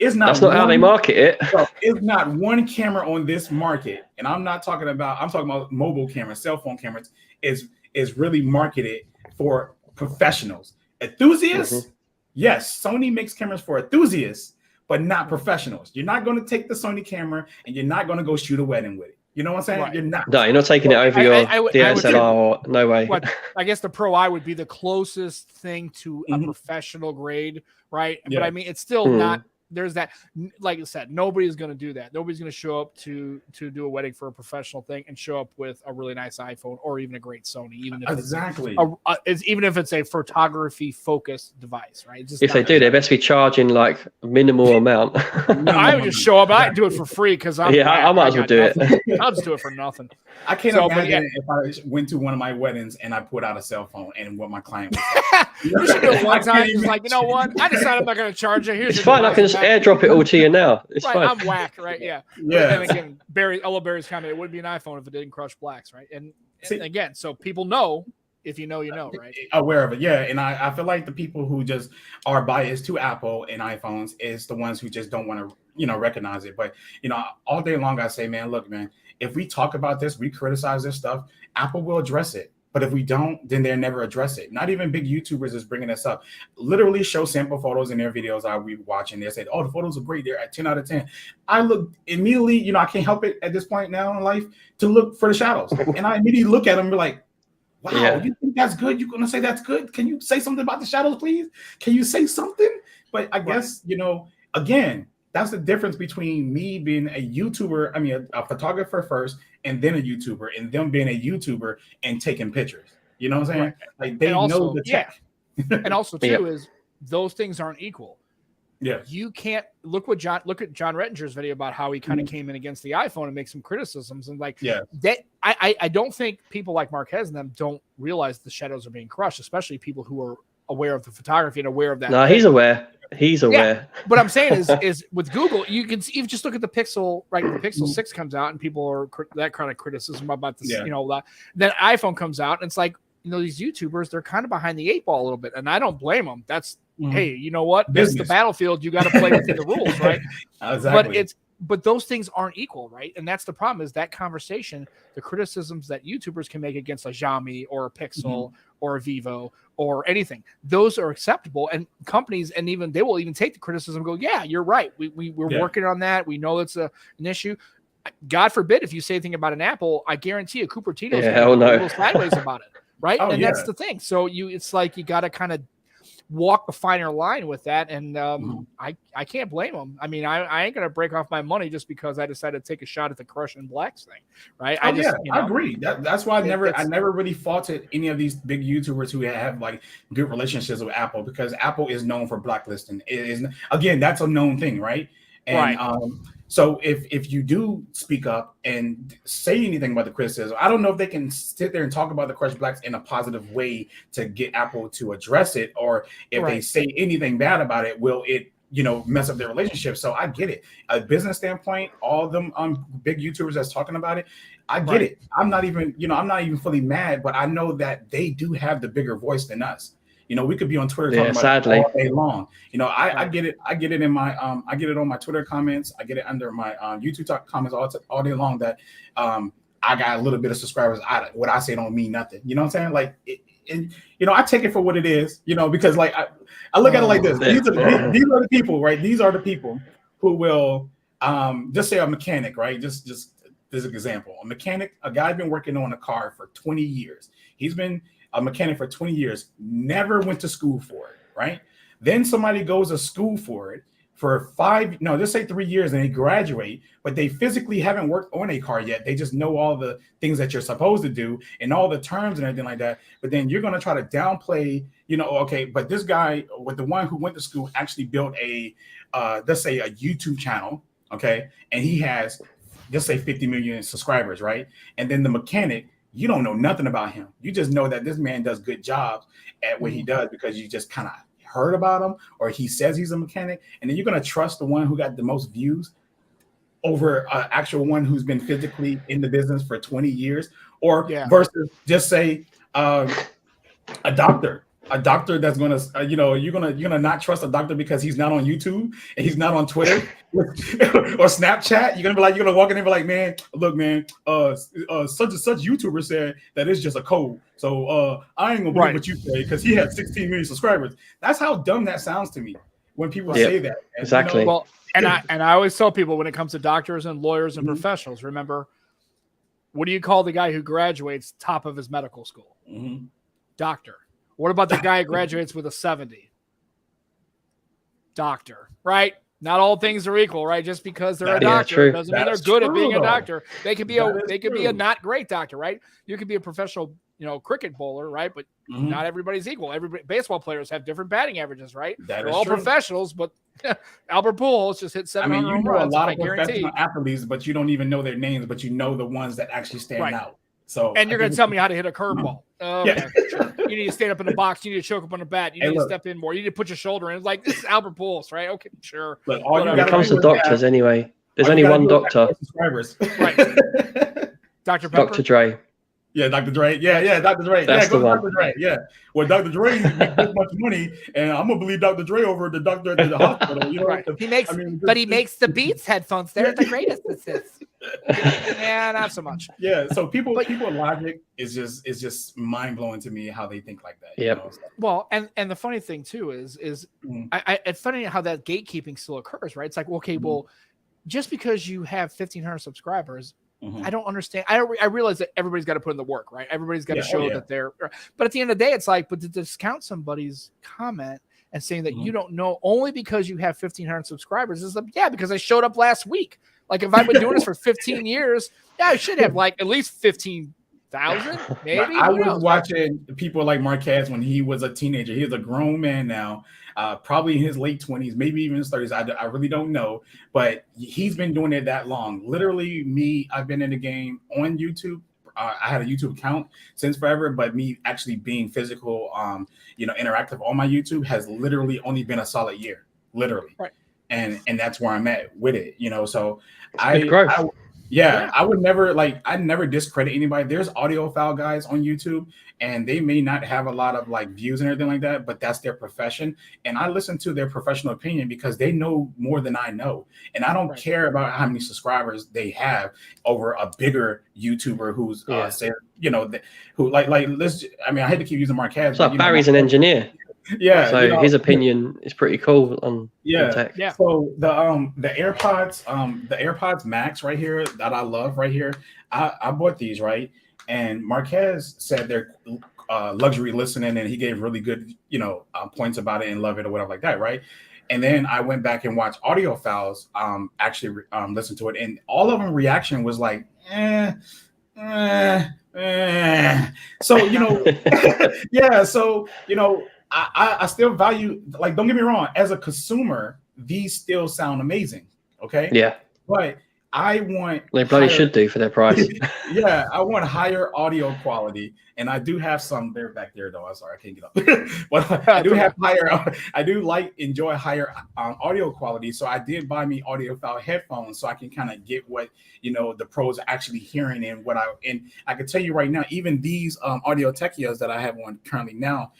A: That's
C: not how they market it.
A: Bro, it's not one camera on this market, and I'm talking about mobile cameras, cell phone cameras, is really marketed for professionals. Enthusiasts, yes, Sony makes cameras for enthusiasts, but not professionals. You're not going to take the Sony camera and you're not going to go shoot a wedding with it. You know what I'm saying?
B: Right.
A: You're not.
C: No, you're not taking it over your DSLR. Or, no way.
B: But I guess the Pro I would be the closest thing to a
A: Mhm.
B: professional grade, right?
A: Yeah.
B: But I mean, it's still not. There's that, like I said, nobody's going to do that. Nobody's going to show up to do a wedding for a professional thing and show up with a really nice iPhone or even a great Sony, even if
A: Exactly.
B: even if it's a photography focused device, right? It's just
C: If they do, they best be charging like minimal amount.
B: I would just show up. I do it for free because I'm
C: I might as well do it.
B: I'll just do it for nothing.
A: I can't imagine if I went to one of my weddings and I put out a cell phone and what my client was like.
B: You should do it one time. Just like, you know what? I decided I'm not going to charge you. Here's
C: it's fine. I can just airdrop it all to you now. It's
B: right,
C: fine.
B: I'm whack, right? Yeah.
A: Yeah.
B: And again, I love Barry's comment. It wouldn't be an iPhone if it didn't crush blacks, right? And again, so people know. If you know, you know, right?
A: Aware of it, yeah. And I feel like the people who just are biased to Apple and iPhones is the ones who just don't want to, recognize it. But, all day long I say, man, look, man, if we talk about this, we criticize this stuff, Apple will address it. But if we don't, then they'll never address it. Not even big YouTubers is bringing this up. Literally show sample photos in their videos I be watching. They said, oh, the photos are great. They're at 10 out of 10. I look immediately, I can't help it at this point now in life to look for the shadows. And I immediately look at them and be like, wow, you think that's good? You're going to say that's good? Can you say something about the shadows, please? Can you say something? But I guess, again, that's the difference between me being a YouTuber, a photographer first, and then a YouTuber, and them being a YouTuber and taking pictures. You know what I'm saying?
B: Right.
A: Like they know the tech.
B: Yeah. And also too is those things aren't equal.
A: Yeah.
B: You can't look at John Rettinger's video about how he kind of came in against the iPhone and make some criticisms and that I don't think people like Marquez and them don't realize the shadows are being crushed, especially people who are aware of the photography and aware of that.
C: No, he's aware. He's aware.
B: Yeah. What I'm saying is with Google, you can even just look at the Pixel, right? The Pixel 6 comes out and people are that kind of criticism about this, then iPhone comes out and it's like, these YouTubers, they're kind of behind the 8 ball a little bit. And I don't blame them. That's, hey, you know what? This is the battlefield. You got to play within the rules, right?
A: Exactly.
B: But those things aren't equal, right? And that's the problem is that conversation, the criticisms that YouTubers can make against a Xiaomi or a Pixel or a Vivo or anything, those are acceptable. And companies, and even they will even take the criticism and go, yeah, you're right. We're working on that. We know it's an issue. God forbid if you say anything about an Apple, I guarantee you Cupertino's a little sideways about it, right? That's the thing. So it's like you got to kind of walk a finer line with that, and I can't blame them. I mean, I ain't gonna break off my money just because I decided to take a shot at the crushing blacks thing, right? I
A: agree. That's why I never really faulted any of these big YouTubers who have like good relationships with Apple, because Apple is known for blacklisting. It is, again, that's a known thing, right? And so if you do speak up and say anything about the criticism, I don't know if they can sit there and talk about the crushed blacks in a positive way to get Apple to address it, or if they say anything bad about it, will it mess up their relationship? So I get it. A business standpoint, all of them big YouTubers that's talking about it, I get it. I'm not even fully mad, but I know that they do have the bigger voice than us. We could be on Twitter talking about it all day long. I get it. I get it in my I get it on my Twitter comments. I get it under my YouTube comments all day long that I got a little bit of subscribers. What I say don't mean nothing. You know what I'm saying? Like, I take it for what it is. Because like I look at it like this. These are the people, right? These are the people who will just say a mechanic, right? Just as an example, a guy been working on a car for 20 years. He's been a mechanic for 20 years, never went to school for it, right? Then somebody goes to school for it for 3 years, and they graduate, but they physically haven't worked on a car yet. They just know all the things that you're supposed to do and all the terms and everything like that. But then you're going to try to downplay, but this guy, with the one who went to school, actually built let's say a YouTube channel, okay? And he has, let's say 50 million subscribers, right? And then the mechanic, you don't know nothing about him. You just know that this man does good jobs at what he does because you just kind of heard about him, or he says he's a mechanic. And then you're going to trust the one who got the most views over an actual one who's been physically in the business for 20 years, or versus just say a doctor that's going to, you're going to not trust a doctor because he's not on YouTube and he's not on Twitter or Snapchat. You're going to walk in and be like, man, look, man, such and such YouTuber said that it's just a code. So I ain't going to believe what you say because he had 16 million subscribers. That's how dumb that sounds to me when people say that. And,
C: exactly.
B: Well, and I always tell people when it comes to doctors and lawyers and professionals, remember, What do you call the guy who graduates top of his medical school?
A: Mm-hmm.
B: Doctor. What about the guy who graduates with a 70? Doctor, right? Not all things are equal, right? Just because they're a doctor doesn't mean they're good at being a doctor. They could be a not great doctor, right? You could be a professional, cricket bowler, right? But not everybody's equal. Baseball players have different batting averages, right? They're all professionals, but Albert Pujols just hit 700 home runs.
A: A lot of professional athletes, but you don't even know their names, but you know the ones that actually stand out. So,
B: and you're going to tell me how to hit a curveball. Okay, sure. You need to stand up in the box. You need to choke up on the bat. You need to step in more. You need to put your shoulder in. It's like, this is Albert Pujols, right? Okay, sure.
C: But when it comes to doctors, anyway, there's only one doctor.
B: Right. Dr. Pepper?
C: Dr. Dre.
A: Yeah, Dr. Dre. Yeah, Dr. Dre.
C: That's
A: go
C: the one.
A: Dr. Dre. Yeah. Well, Dr. Dre makes this much money, and I'm gonna believe Dr. Dre over the doctor at the hospital.
B: Right. He makes the Beats headphones. They're the greatest. Yeah, not so much.
A: Yeah. So people logic is just mind blowing to me how they think like that.
C: Yeah.
A: So.
B: Well, and the funny thing too is it's funny how that gatekeeping still occurs, right? It's like, okay, well, just because you have 1,500 subscribers. I don't understand. I realize that everybody's got to put in the work, right? Everybody's got to show that they're. But at the end of the day, it's like, but to discount somebody's comment and saying that you don't know only because you have 1,500 subscribers is because I showed up last week. Like if I've been doing this for 15 years, I should have like at least 15,000, maybe.
A: I was watching people like Marquez when he was a teenager. He is a grown man now. Probably in his late 20s, maybe even his 30s. I really don't know, but he's been doing it that long. Literally, I've been in the game on YouTube. I had a YouTube account since forever, but me actually being physical, interactive on my YouTube has literally only been a solid year, literally.
B: Right.
A: And that's where I'm at with it, So I would never I never discredit anybody. There's audiophile guys on YouTube and they may not have a lot of views and everything like that, but that's their profession. And I listen to their professional opinion because they know more than I know. And I don't care about how many subscribers they have over a bigger YouTuber who's I hate to keep using Marquez.
C: It's like Barry's an engineer.
A: Yeah.
C: So his opinion is pretty cool on tech.
B: Yeah.
A: So the AirPods Max right here that I love right here, I bought these, right? And Marquez said they're luxury listening, and he gave really good, points about it and love it or whatever like that, right? And then I went back and watched audiophiles actually listen to it, and all of them reaction was like, So yeah, so I still value, don't get me wrong, as a consumer, these still sound amazing. Okay.
C: Yeah.
A: But I want
C: they bloody should do for their price.
A: Yeah, I want higher audio quality. And I do have some, they're back there though. I'm sorry, I can't get up. But I do have enjoy higher audio quality. So I did buy me audiophile headphones so I can kind of get what the pros are actually hearing and and I can tell you right now, even these Audio Techias that I have on currently now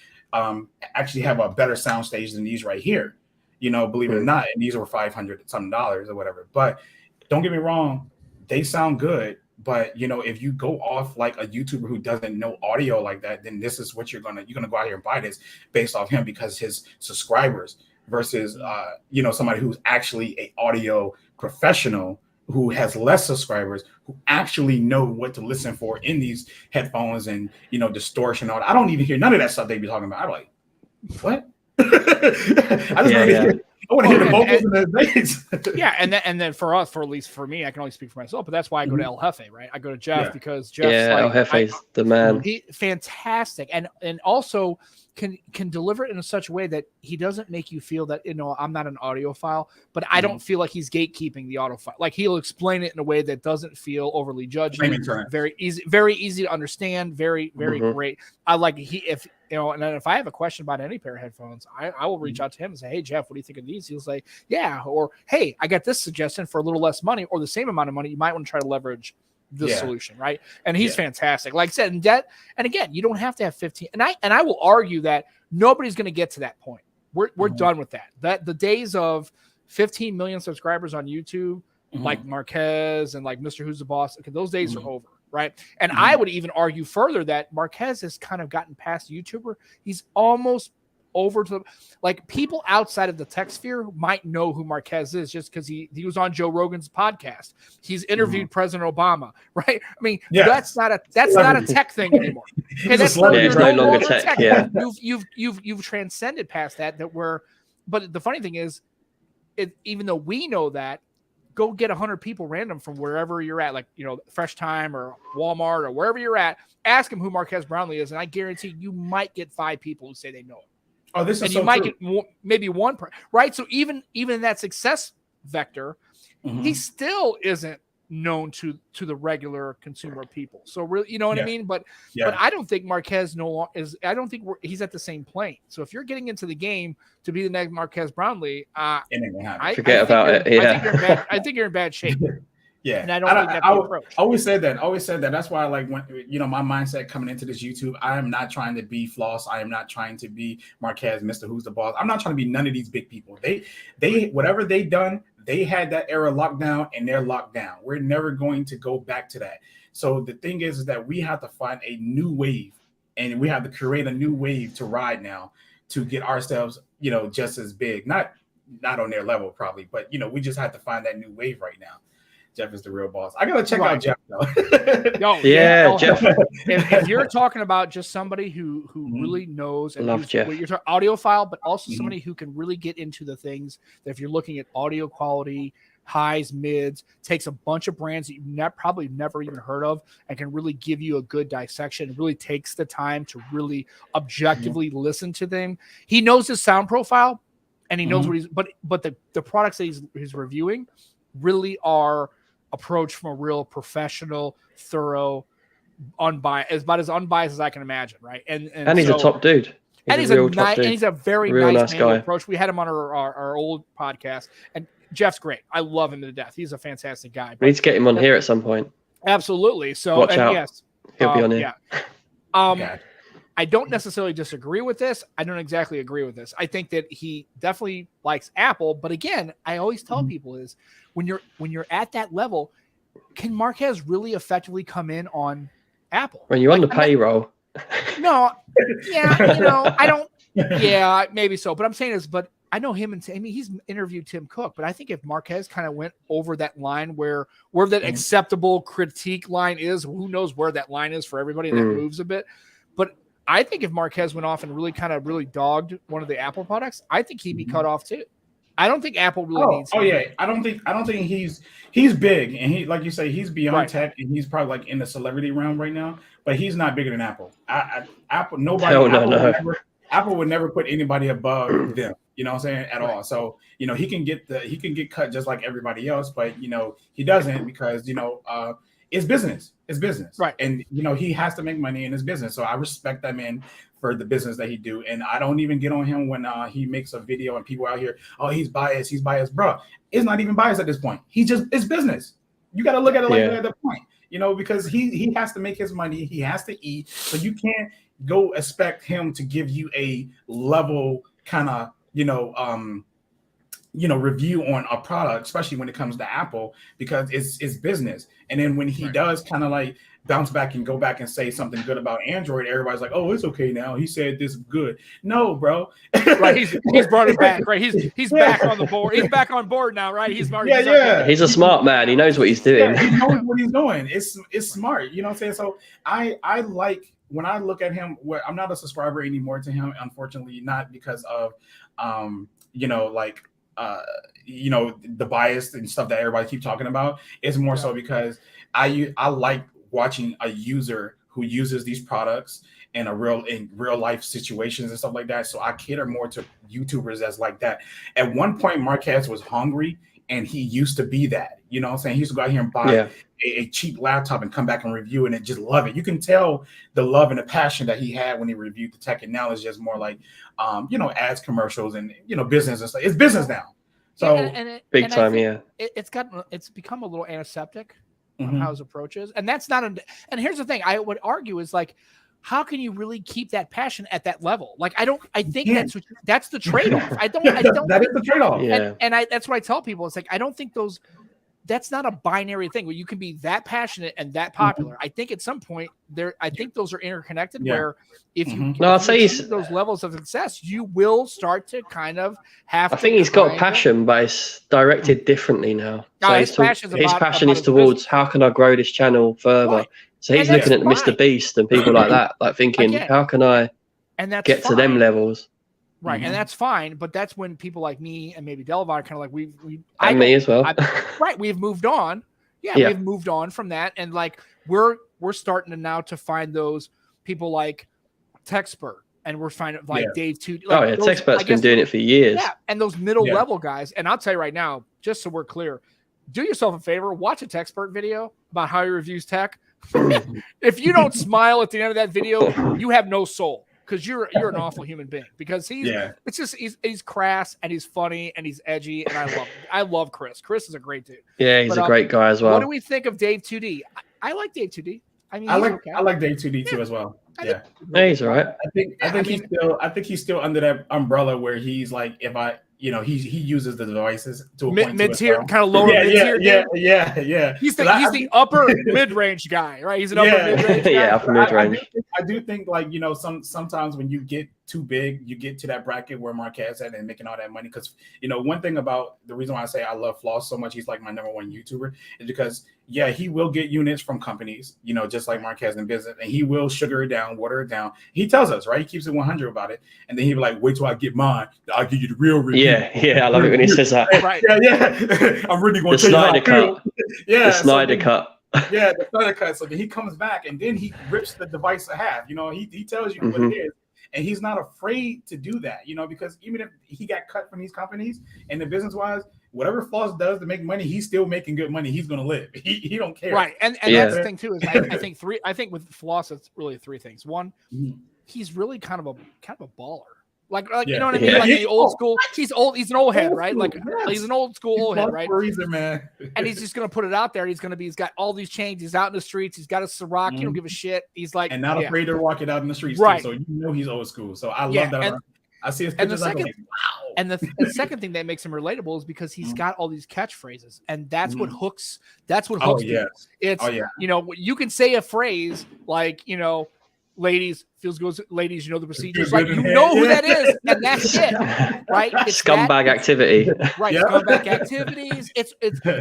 A: actually have a better sound stage than these right here, believe it or not. And these were $500 something or whatever. But don't get me wrong, they sound good. But if you go off like a YouTuber who doesn't know audio like that, then this is what you're gonna go out here and buy this based off him because his subscribers versus somebody who's actually a audio professional who has less subscribers, who actually know what to listen for in these headphones and distortion. All that. I don't even hear none of that stuff they be talking about. I'm like, what? I want to hear the vocals and the bass.
B: Yeah, and then for us, at least for me, I can only speak for myself, but that's why I go to El Jefe, right? I go to Jeff because Jeff's
C: El Jefe's the man.
B: He fantastic, and also can deliver it in such a way that he doesn't make you feel that I'm not an audiophile, but I don't feel like he's gatekeeping the audiophile. Like he'll explain it in a way that doesn't feel overly judging. Very easy to understand. Very great. I like and then if I have a question about any pair of headphones, I will reach out to him and say, hey, Jeff, what do you think of these? He'll say, yeah. Or, hey, I got this suggestion for a little less money or the same amount of money. You might want to try to leverage this solution, right? And he's fantastic. Like I said, and again, you don't have to have 15. And I will argue that nobody's going to get to that point. We're done with that. That the days of 15 million subscribers on YouTube, like Marquez and like Mr. Who's the Boss, okay, those days are over. Right. And I would even argue further that Marquez has kind of gotten past YouTuber. He's almost over to like people outside of the tech sphere might know who Marquez is just because he was on Joe Rogan's podcast. He's interviewed President Obama, right? I mean, that's not a tech thing anymore. Okay,
C: it's no longer tech. Yeah,
B: you've transcended past that. But the funny thing is, even though we know that, go get 100 people random from wherever you're at, like, you know, Fresh Time or Walmart or wherever you're at, ask them who Marquez Brownlee is, and I guarantee you might get 5 people who say they know him.
A: Oh, this is
B: and
A: so
B: you might
A: true.
B: get maybe one, right? So even in that success vector, he still isn't known to the regular consumer people. So really, you know what I mean? But I don't think Marquez I don't think he's at the same plane. So if you're getting into the game to be the next Marquez Brownlee,
C: forget about it. Yeah.
B: I think you're in bad shape.
A: Yeah,
B: and I don't think that's the approach.
A: I always said that. That's why, like, when my mindset coming into this YouTube, I am not trying to be Floss. I am not trying to be Marquez, Mr. Who's the Boss. I'm not trying to be none of these big people. They whatever they done, they had that era locked down, and they're locked down. We're never going to go back to that. So the thing is that we have to find a new wave, and we have to create a new wave to ride now to get ourselves, just as big. Not on their level probably, but we just have to find that new wave right now. Jeff is the real boss. I gotta check out Jeff though.
C: Jeff.
B: If you're talking about just somebody who really knows and
C: love Jeff.
B: You're talking audiophile, but also somebody who can really get into the things that if you're looking at audio quality, highs, mids, takes a bunch of brands that you've probably never even heard of and can really give you a good dissection. Really takes the time to really objectively listen to them. He knows his sound profile and he knows what he's but the products that he's reviewing really are approached from a real professional, thorough, unbiased, about as unbiased as I can imagine, right? And
C: he's a top dude.
B: He's a very nice guy. Approach. We had him on our old podcast, and Jeff's great. I love him to death. He's a fantastic guy.
C: We need to get him on here at some point.
B: Absolutely. So
C: watch out.
B: Yes,
C: he'll be on here.
B: Yeah. I don't necessarily disagree with this. I don't exactly agree with this. I think that he definitely likes Apple, but again, I always tell people is when you're at that level, can Marquez really effectively come in on Apple?
C: When you're on the payroll.
B: No, I don't. Yeah, maybe so. But I'm saying is, but I know him and he's interviewed Tim Cook, but I think if Marquez kind of went over that line where that acceptable critique line is, who knows where that line is for everybody, and that moves a bit. But I think if Marquez went off and really dogged one of the Apple products, I think he'd be cut off too. I don't think Apple really needs him.
A: Oh yeah, I don't think he's big, and he, like you say, he's beyond tech, and he's probably like in the celebrity realm right now. But he's not bigger than Apple. Apple, Apple would never put anybody above them. You know what I'm saying? At all. So he can get cut just like everybody else, but he doesn't because it's business. It's business.
B: Right.
A: And he has to make money in his business. So I respect that man for the business that he do. And I don't even get on him when he makes a video and people out here, oh, he's biased, bro. It's not even biased at this point. It's business. You got to look at it like that at that point, because he has to make his money. He has to eat. So you can't go expect him to give you a level kind of, review on a product, especially when it comes to Apple, because it's business. And then when he does kind of like bounce back and go back and say something good about Android, everybody's like, oh, it's okay now. He said this is good. No, bro.
B: Right. He's brought it back, right? He's back on the board. He's back on board now, right? He's
C: He's a smart man. He knows what he's doing.
A: Yeah, he knows what he's doing. It's smart. You know what I'm saying? So I like when I look at him, I'm not a subscriber anymore to him, unfortunately, not because of the bias and stuff that everybody keep talking about. It's more so because I like watching a user who uses these products in real life situations and stuff like that. So I cater more to YouTubers that's like that. At one point, Marquez was hungry, and he used to be that. You know what I'm saying? He used to go out here and buy a cheap laptop and come back and review it and just love it. You can tell the love and the passion that he had when he reviewed the tech, and now it's just more like ads, commercials, and business and stuff. It's business now. So
C: big time,
B: it's become a little antiseptic on how his approach is, and that's not. And here's the thing: I would argue is like, how can you really keep that passion at that level? Like, I think that's the trade-off. I don't.
A: That is the trade-off.
B: And that's what I tell people. It's like I don't think those that's not a binary thing where you can be that passionate and that popular. I think at some point I think those are interconnected where if you,
C: No, I'd
B: if you
C: say
B: achieve those levels of success, you will start to kind of have
C: I think he's got passion, but it's directed differently now. So
B: his
C: passion is towards how can I grow this channel further.
B: Right.
C: So he's looking at Mr. Beast and people like that, like thinking, how can I get to them levels?
B: Right, and that's fine, but that's when people like me and maybe Delvar kind of like
C: me as well.
B: We've moved on. We've moved on from that, and like we're starting to now to find those people like Techspert, and we're finding like Dave too. Like
C: Techspert's been doing it for years.
B: Yeah, and those middle level guys. And I'll tell you right now, just so we're clear, do yourself a favor, watch a Techspert video about how he reviews tech. If you don't smile at the end of that video, you have no soul. Because you're an awful human being. Because he's crass and he's funny and he's edgy and I love Chris. Chris is a great dude.
C: Yeah, he's a great guy as well.
B: What do we think of Dave 2D? I like Dave 2D. I mean,
A: I like Dave 2D too as well. Yeah,
C: he's all right.
A: I think he's still under that umbrella where he's like, if I. He uses the devices to a point
B: mid-tier, kind of lower mid-tier.
A: Yeah.
B: He's the upper mid-range guy, right? He's an upper mid-range guy.
C: Upper mid-range.
A: I do think like sometimes when you get too big, you get to that bracket where Marquez at and making all that money. Because one thing about the reason why I say I love Floss so much, he's like my number one YouTuber, is because he will get units from companies, just like Marquez in business, and he will sugar it down, water it down. He tells us, right? He keeps it 100 about it, and then he'll be like, "Wait till I get mine. I'll give you the real review."
C: Yeah, I love it when he says that.
B: Right.
A: Yeah. I'm really going to tell you how I feel.
C: The Snyder cut.
A: Yeah, the Snyder cut. So then he comes back and then he rips the device in half. He tells you what it is. And he's not afraid to do that, because even if he got cut from these companies and the business wise, whatever Floss does to make money, he's still making good money. He's going to live. He don't care.
B: Right. And that's the thing too, is I think with Floss, it's really three things. One, he's really kind of a baller. Like you know what I mean? Like the old school. He's old. He's an old head, right? Like he's an old school old head, right?
A: Reason, man.
B: And he's just gonna put it out there. He's got all these chains. He's out in the streets. He's got a Ciroc. He don't give a shit. He's like
A: and not afraid to walk it out in the streets.
B: Right.
A: Too, so he's old school. So I love that. I see his pictures. Wow.
B: And the second thing that makes him relatable is because he's got all these catchphrases, and that's what hooks. That's what hooks people. It's you can say a phrase like ladies, feels good. Ladies, the procedures. Like you know who that is, and that's it, right? It's
C: scumbag activity,
B: right? Scumbag activities. It's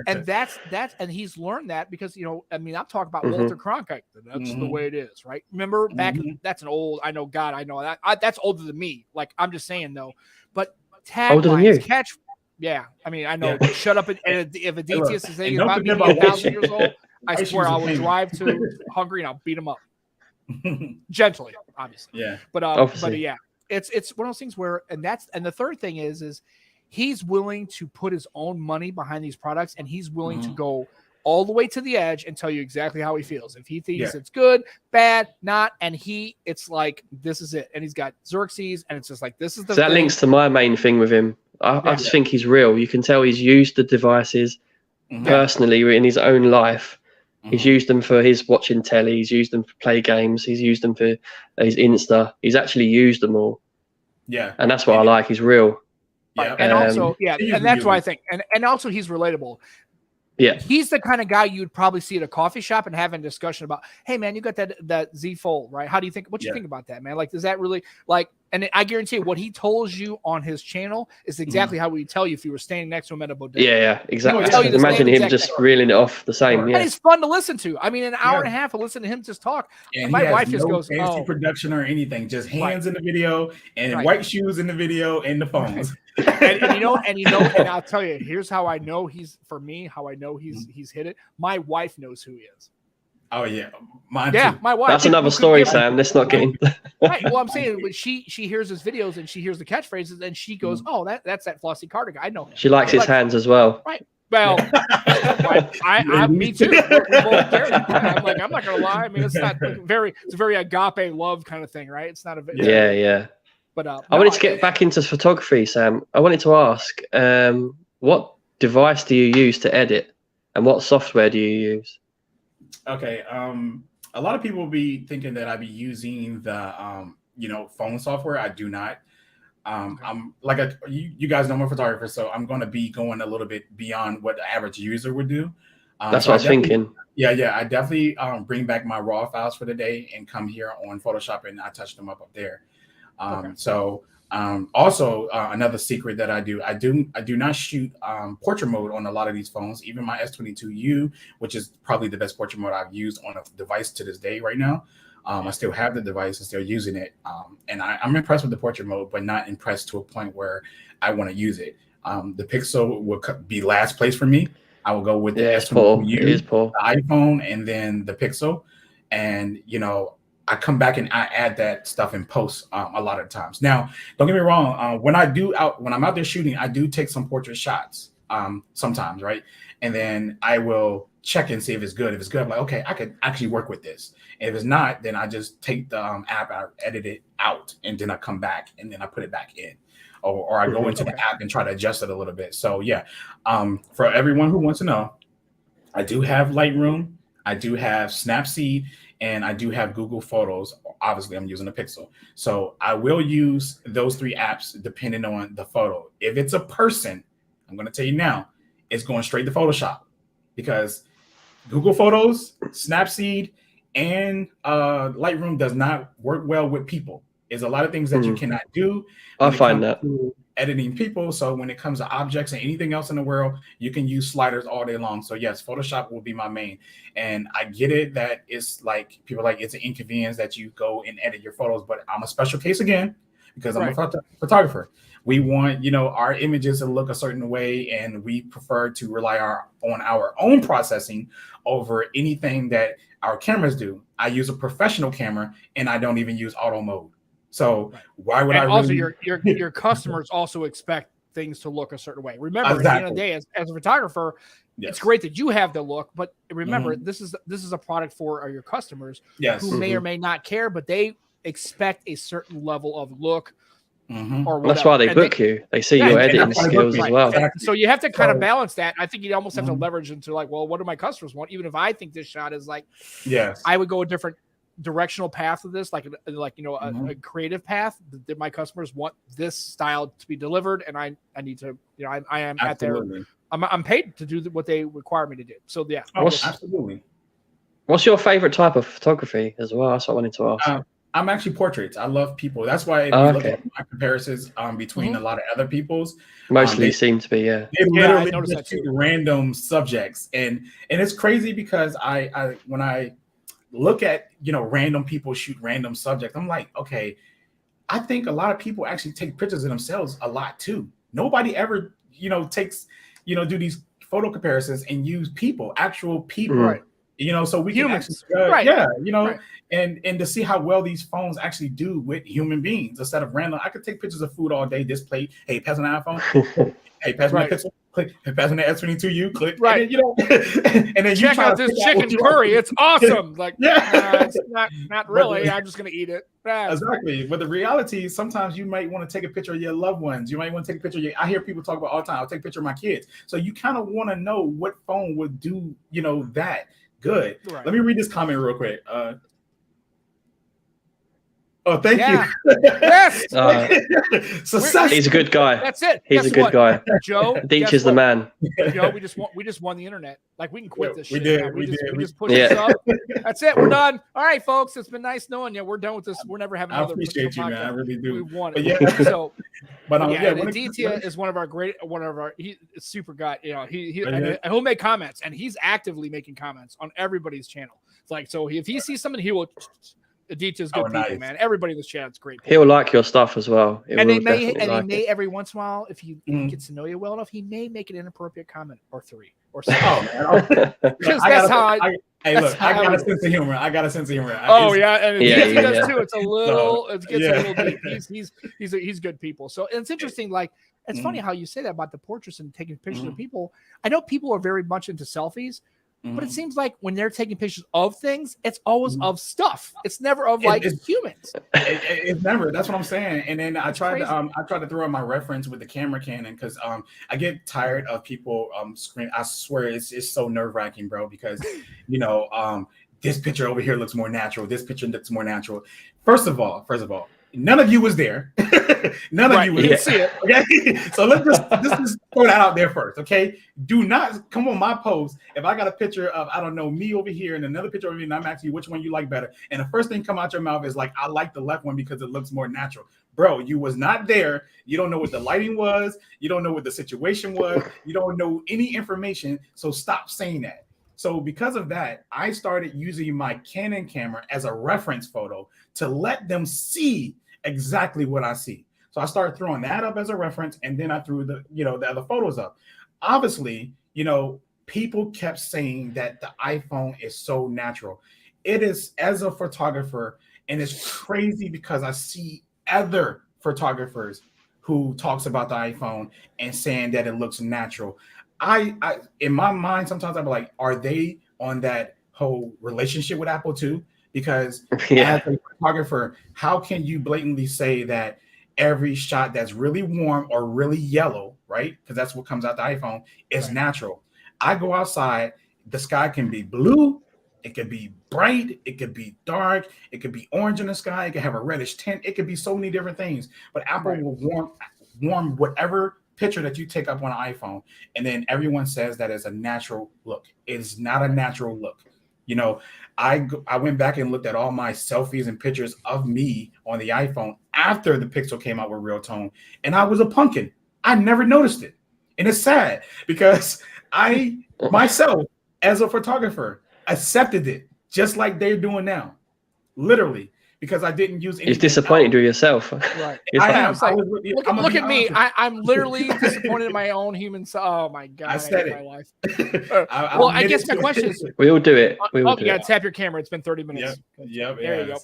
B: and that's and he's learned that because I'm talking about Walter Cronkite. That's the way it is, right? Remember back? That's an old. I know that. That's older than me. Like I'm just saying though, but taglines, catch. Yeah, I know. Yeah. Shut up! And if Aditya is saying about me being 1,000 years old, I swear I will drive to Hungary and I'll beat him up. Gently, obviously. Yeah. But it's one of those things where and the third thing is he's willing to put his own money behind these products, and he's willing to go all the way to the edge and tell you exactly how he feels. If he thinks it's good, bad, not, and it's like this is it. And he's got Xerxes, and it's just like this is the.
C: So that links to my main thing with him. I just think he's real. You can tell he's used the devices personally in his own life. He's used them for his watching telly. He's used them for play games. He's used them for his Insta. He's actually used them all. Yeah. And that's what I like. He's real.
B: Yeah. And also, and that's why I think, and also he's relatable.
C: Yeah.
B: He's the kind of guy you'd probably see at a coffee shop and having a discussion about, hey man, you got that Z Fold, right? How do you think, what do you think about that, man? Like, does that really and I guarantee you what he tells you on his channel is exactly how he would tell you if you were standing next to him at a bodega.
C: Yeah, exactly. Imagine him just reeling it off the same. Yeah.
B: And it's fun to listen to. An hour and a half of listening to him just talk.
A: And my wife just goes, fancy production or anything, just hands in the video and white shoes in the video and the phones.
B: and I'll tell you, here's how I know he's hit it. My wife knows who he is.
A: Oh yeah,
B: mine too. My wife.
C: That's another story, Sam. Let's not get into.
B: Right. Well, I'm saying she hears his videos and she hears the catchphrases and she goes, "Oh, that's that Flossie Carter guy." I know.
C: She likes his hands as well.
B: Right. Well, me too. We're both carrying. I'm not gonna lie. It's not it's a very agape love kind of thing, right? It's not a
C: yeah. But I wanted to get back into photography, Sam. I wanted to ask, what device do you use to edit, and what software do you use?
A: Okay. A lot of people will be thinking that I'd be using the phone software. I do not. I'm like you guys know I'm a photographer, so I'm going to be going a little bit beyond what the average user would do.
C: That's what I was thinking.
A: Yeah, I definitely bring back my raw files for the day and come here on Photoshop and I touch them up there. So also another secret that I do not shoot portrait mode on a lot of these phones. Even my S22U, which is probably the best portrait mode I've used on a device to this day right now. I still have the device and still using it. And I'm impressed with the portrait mode, but not impressed to a point where I want to use it. The Pixel will be last place for me. I will go with the S22U, the iPhone, and then the Pixel. And, I come back and I add that stuff in post a lot of times. Now, don't get me wrong. When I'm out there shooting, I do take some portrait shots sometimes, right? And then I will check and see if it's good. If it's good, I'm like, okay, I could actually work with this. And if it's not, then I just take the app, I edit it out, and then I come back and then I put it back in. Or I go into the app and try to adjust it a little bit. So yeah, for everyone who wants to know, I do have Lightroom, I do have Snapseed, and I do have Google Photos. Obviously, I'm using a Pixel. So I will use those 3 apps depending on the photo. If it's a person, I'm going to tell you now, it's going straight to Photoshop because Google Photos, Snapseed, and Lightroom does not work well with people. There's a lot of things that you cannot do.
C: I find that.
A: Editing people. So when it comes to objects and anything else in the world, you can use sliders all day long. So yes, Photoshop will be my main. And I get it that it's like people like it's an inconvenience that you go and edit your photos, but I'm a special case again because I'm a photographer. We want, our images to look a certain way, and we prefer to rely on our own processing over anything that our cameras do. I use a professional camera and I don't even use auto mode. So why would I
B: also your customers also expect things to look a certain way. Remember, at the end of the day, as a photographer, it's great that you have the look, but remember, this is a product for your customers who may or may not care, but they expect a certain level of look. Or whatever.
C: That's why they book you. They see your editing skills as well.
A: Exactly.
B: So you have to kind of balance that. I think you almost have to leverage into like, well, what do my customers want? Even if I think this shot is like, I would go a different directional path of this, like a creative path. That my customers want this style to be delivered, and I need to, I am at their, I'm paid to do what they require me to do. So yeah,
A: absolutely.
C: What's your favorite type of photography as well? That's what I wanted to ask.
A: I'm actually portraits. I love people. That's why if you look at my comparisons between a lot of other people's,
C: mostly seem to be
A: they literally just shoot random subjects, and it's crazy because I when I look at random people shoot random subjects, I'm like, okay, I think a lot of people actually take pictures of themselves a lot too. Nobody ever takes do these photo comparisons and use people, actual people, right? So we can actually, and to see how well these phones actually do with human beings instead of random. I could take pictures of food all day, display. Hey, pass an iPhone. Hey, pass my Pixel. Click. Hey, pass my S22U. Click.
B: Right.
A: And then
B: check out this chicken curry. It's awesome. Like, it's not really. I'm just gonna eat it.
A: Exactly. But the reality is sometimes you might want to take a picture of your loved ones. You might want to take a picture of I hear people talk about all the time. I'll take a picture of my kids. So you kind of want to know what phone would do, that good. Right. Let me read this comment real quick. Thank you.
B: Yes.
C: He's a good guy.
B: That's it.
C: He's a good guy.
B: Joe,
C: Deech is the man.
B: Joe, we just won the internet. Like we can quit this shit.
A: We
B: just push this up. That's it. We're done. All right, folks. It's been nice knowing you. We're done with this. We're never having another.
A: I appreciate you, man. I really do.
B: We won it.
A: But
B: Aditya is one of our he's a super guy. He'll make comments, and he's actively making comments on everybody's channel. It's like, so if he sees something, he will. Aditya's good people, man. Everybody in this chat is great people.
C: He'll like your stuff as well.
B: He may every once in a while, if he gets to know you well enough, he may make an inappropriate comment or 3 or 6. Because that's how I
A: got a sense of humor. And
B: he does too. It's a little, it gets a little deep. He's good people. So it's interesting. Like it's funny how you say that about the portraits and taking pictures of people. I know people are very much into selfies. But it seems like when they're taking pictures of things, it's always of stuff. It's never of humans.
A: It's never. That's what I'm saying. And then I tried to throw in my reference with the camera Canon because I get tired of people screaming. I swear it's so nerve wracking, bro. Because this picture over here looks more natural. This picture looks more natural. First of all, None of you was there. None of you was
B: you
A: there.
B: see it.
A: Okay, so let's just throw that out there first. Okay, do not come on my post if I got a picture of, I don't know, me over here and another picture of me, and I'm asking you which one you like better, and the first thing come out your mouth is like, I like the left one because it looks more natural. Bro, you was not there. You don't know what the lighting was. You don't know what the situation was. You don't know any information. So stop saying that. So because of that, I started using my Canon camera as a reference photo to let them see exactly what I see. So I started throwing that up as a reference, and then I threw the other photos up. Obviously, people kept saying that the iPhone is so natural. It is, as a photographer, and it's crazy because I see other photographers who talks about the iPhone and saying that it looks natural. I in my mind, sometimes I'm like, are they on that whole relationship with Apple too? Because as a photographer, how can you blatantly say that every shot that's really warm or really yellow, right? Because that's what comes out the iPhone, is natural. I go outside, the sky can be blue, it could be bright, it could be dark, it could be orange in the sky, it could have a reddish tint, it could be so many different things. But Apple will warm whatever picture that you take up on an iPhone, and then everyone says that is a natural look. It is not a natural look. I went back and looked at all my selfies and pictures of me on the iPhone after the Pixel came out with real tone, and I was a pumpkin. I never noticed it, and it's sad because I myself, as a photographer, accepted it just like they're doing now, literally. Because I didn't use anything.
C: It's disappointed with yourself.
B: Right.
A: I am.
B: Like, look at me. I'm literally disappointed in my own human self. Oh my God.
A: I said it.
B: My life. Well, I guess my question is,
C: we all do it.
B: You gotta tap your camera. It's been 30 minutes.
A: Yep.
B: There you go.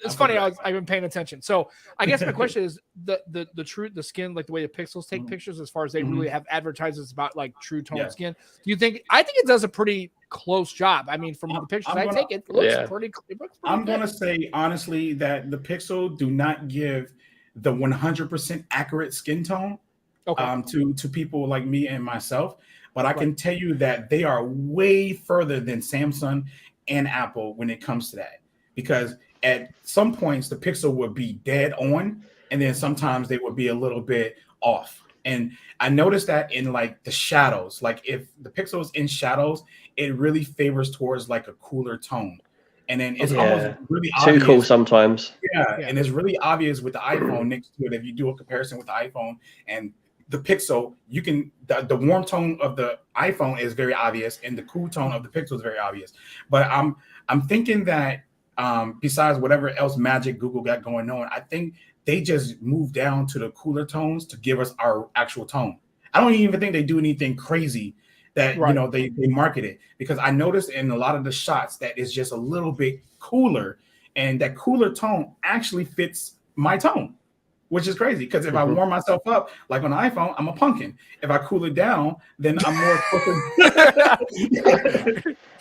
B: It's funny. I've been paying attention. So I guess my question is the skin, like the way the Pixels take pictures, as far as they really have advertisements about like true tone skin. Do you think? I think it does a pretty close job. I mean, from the pictures I take, it looks pretty.
A: I'm gonna say honestly that the Pixel do not give the 100% accurate skin tone to people like me and myself. But I can tell you that they are way further than Samsung and Apple when it comes to that, because at some points the Pixel would be dead on, and then sometimes they would be a little bit off. And I noticed that in like the shadows, like if the Pixel is in shadows, it really favors towards like a cooler tone. And then it's almost really obvious.
C: Too cool sometimes.
A: Yeah, and it's really obvious with the iPhone next to it. If you do a comparison with the iPhone and the Pixel, you can the warm tone of the iPhone is very obvious, and the cool tone of the Pixel is very obvious. But I'm thinking that besides whatever else magic Google got going on, I think they just moved down to the cooler tones to give us our actual tone. I don't even think they do anything crazy that they market it, because I noticed in a lot of the shots that it's just a little bit cooler, and that cooler tone actually fits my tone, which is crazy, because if I warm myself up like on the iPhone, I'm a pumpkin. If I cool it down, then I'm more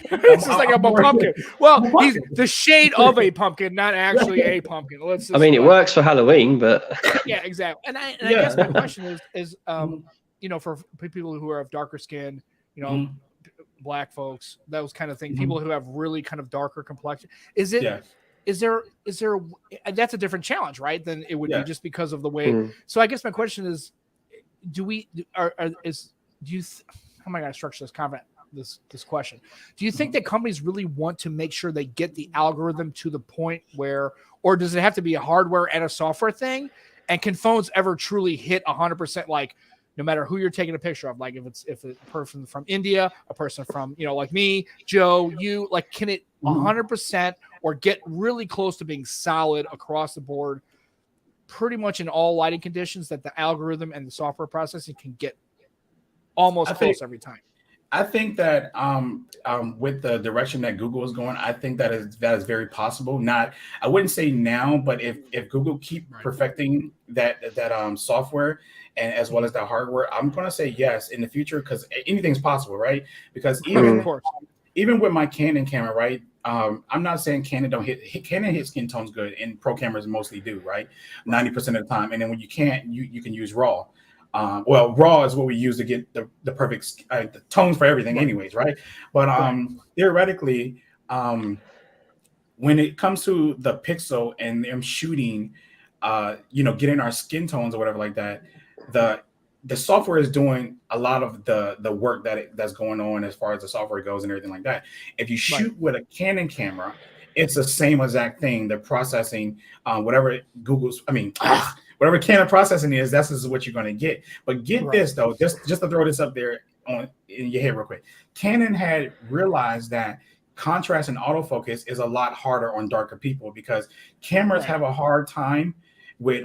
B: it's just like I'm a pumpkin. Well, he's the shade of a pumpkin, not actually a pumpkin.
C: It works for Halloween, but
B: yeah, exactly. And I guess my question is for people who are of darker skin, black folks, those kind of things, people who have really kind of darker complexion, is there that's a different challenge, right, than it would be just because of the way. So I guess my question is, how am I going to structure this question? Do you think that companies really want to make sure they get the algorithm to the point where, or does it have to be a hardware and a software thing? And can phones ever truly hit 100%, like no matter who you're taking a picture of, like if it's a person from India, a person from, like me, Joe, you, like, can it 100% or get really close to being solid across the board, pretty much in all lighting conditions, that the algorithm and the software processing can get almost close every time?
A: I think that with the direction that Google is going, I think that is very possible. Not, I wouldn't say now, but if Google keep perfecting that software and as well as the hardware, I'm going to say yes in the future, because anything's possible, right? Because even with my Canon camera, right? I'm not saying Canon don't Canon hit skin tones good, and pro cameras mostly do, right? 90% of the time. And then when you can't, you can use RAW. RAW is what we use to get the perfect the tones for everything anyways, right? But theoretically, when it comes to the pixel and them shooting, getting our skin tones or whatever like that, the software is doing a lot of the work that's going on as far as the software goes and everything like that. If you shoot with a Canon camera, it's the same exact thing. The processing, whatever whatever Canon processing is, that's is what you're going to get. But get this though, just to throw this up there in your head real quick. Canon had realized that contrast and autofocus is a lot harder on darker people because cameras have a hard time with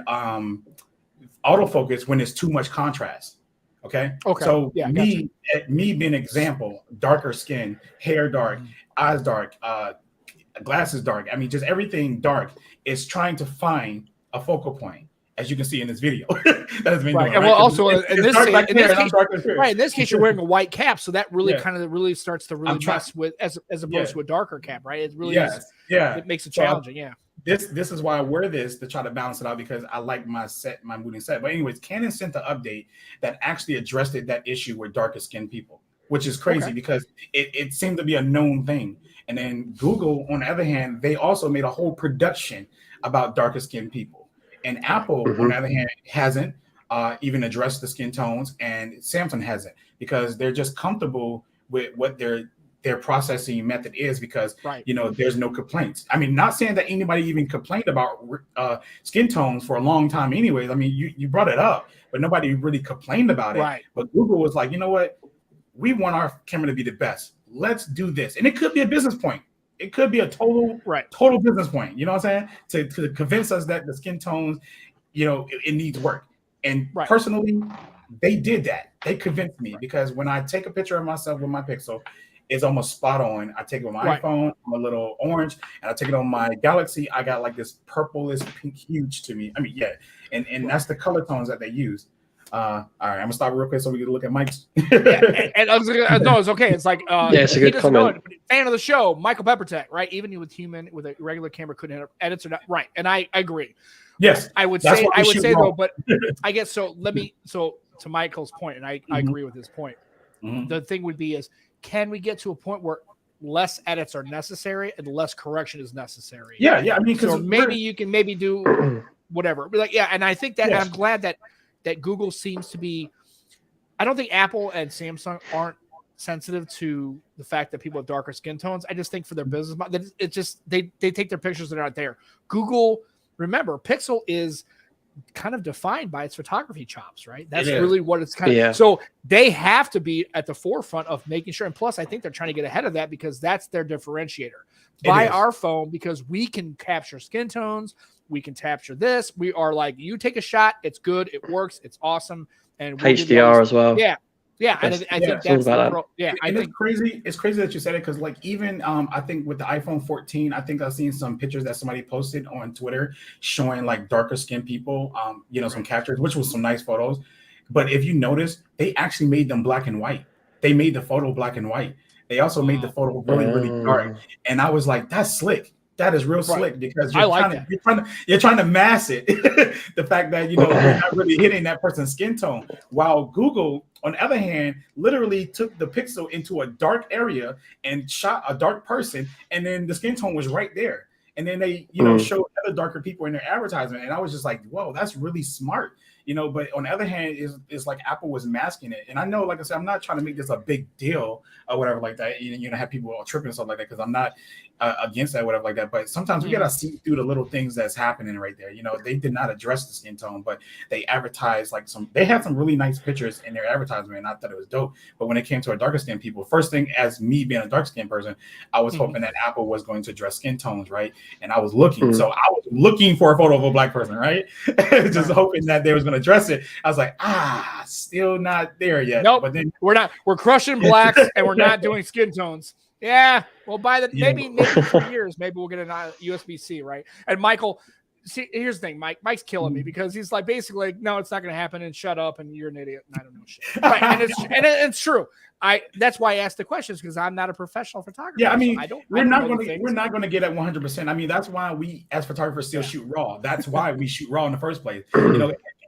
A: autofocus when it's too much contrast. Okay. So me being an example, darker skin, hair dark, eyes dark, glasses dark. I mean, just everything dark is trying to find a focal point, as you can see in this video. That has been going,
B: and well, also in this case, you're wearing a white cap, so that really kind of really starts to really mess with as opposed to a darker cap, right? It really it makes it challenging.
A: This is why I wear this to try to balance it out because I like my moving set. But anyways, Canon sent an update that actually addressed that issue with darker skinned people, which is crazy because it seemed to be a known thing. And then Google, on the other hand, they also made a whole production about darker skinned people. And Apple, on the other hand, hasn't even addressed the skin tones, and Samsung hasn't because they're just comfortable with what their processing method is because there's no complaints. I mean, not saying that anybody even complained about skin tones for a long time anyways. I mean, you brought it up, but nobody really complained about it. But Google was like, you know what? We want our camera to be the best. Let's do this. And it could be a business point. It could be a total business point. You know what I'm saying? To convince us that the skin tones, it needs work. And personally, they did that. They convinced me because when I take a picture of myself with my Pixel, it's almost spot on. I take it with my iPhone, I'm a little orange, and I take it on my Galaxy. I got like this purplish pink huge to me. I mean, and that's the color tones that they use. All right, I'm gonna stop real quick so we can look at Mike's.
B: And I was no, it's okay. It's like
C: it's a good comment.
B: Fan of the show, Michael Peppertech, right? Even with a regular camera couldn't hit edits or not, right? And I agree.
A: Yes,
B: I would say though, but I guess so. To Michael's point, and I agree with his point. The thing would be is, can we get to a point where less edits are necessary and less correction is necessary?
A: Yeah. I mean,
B: so maybe you can do whatever. But and I think that I'm glad that Google seems to be. I don't think Apple and Samsung aren't sensitive to the fact that people have darker skin tones. I just think for their business, it's just they take their pictures that aren't there. Google, remember, Pixel is kind of defined by its photography chops, right? That's really what it's kind of. So they have to be at the forefront of making sure. And plus, I think they're trying to get ahead of that because that's their differentiator. Buy our phone because we can capture skin tones. We can capture this. We are like, you take a shot. It's good. It works. It's awesome. And
C: HDR as well.
B: Yeah. And I think that's
A: it's crazy. It's crazy that you said it because, like, even I think with the iPhone 14, I think I've seen some pictures that somebody posted on Twitter showing like darker skinned people, some captures, which was some nice photos. But if you notice, they actually made them black and white. They made the photo black and white. They also made the photo really, really dark. And I was like, that's slick. That is real slick because you're trying to mask it. The fact that you're not really hitting that person's skin tone. While Google, on the other hand, literally took the pixel into a dark area and shot a dark person, and then the skin tone was right there. And then they, showed other darker people in their advertisement, and I was just like, whoa, that's really smart. But on the other hand, it's like Apple was masking it. And I know, like I said, I'm not trying to make this a big deal or whatever like that. Have people all tripping and stuff like that because I'm not against that, whatever like that. But sometimes we got to see through the little things that's happening right there. They did not address the skin tone, but they advertised they had some really nice pictures in their advertisement, and I thought it was dope. But when it came to a darker skin people, first thing, as me being a dark skin person, I was hoping that Apple was going to address skin tones, right? And I was looking. So I was looking for a photo of a black person, right? Just hoping that they was going to address it. I was like, still not there yet.
B: Nope.
A: But then
B: we're crushing blacks and we're not doing skin tones. Yeah. Well, maybe 3 years, maybe we'll get a USB-C, right? And Michael, see, here's the thing, Mike's killing me because he's like basically like, no, it's not going to happen, and shut up, and you're an idiot, and I don't know shit. Right? And it's true. That's why I asked the questions because I'm not a professional photographer.
A: Yeah, I mean, we're not going to get at 100%. I mean, that's why we as photographers still shoot raw. That's why we shoot raw in the first place.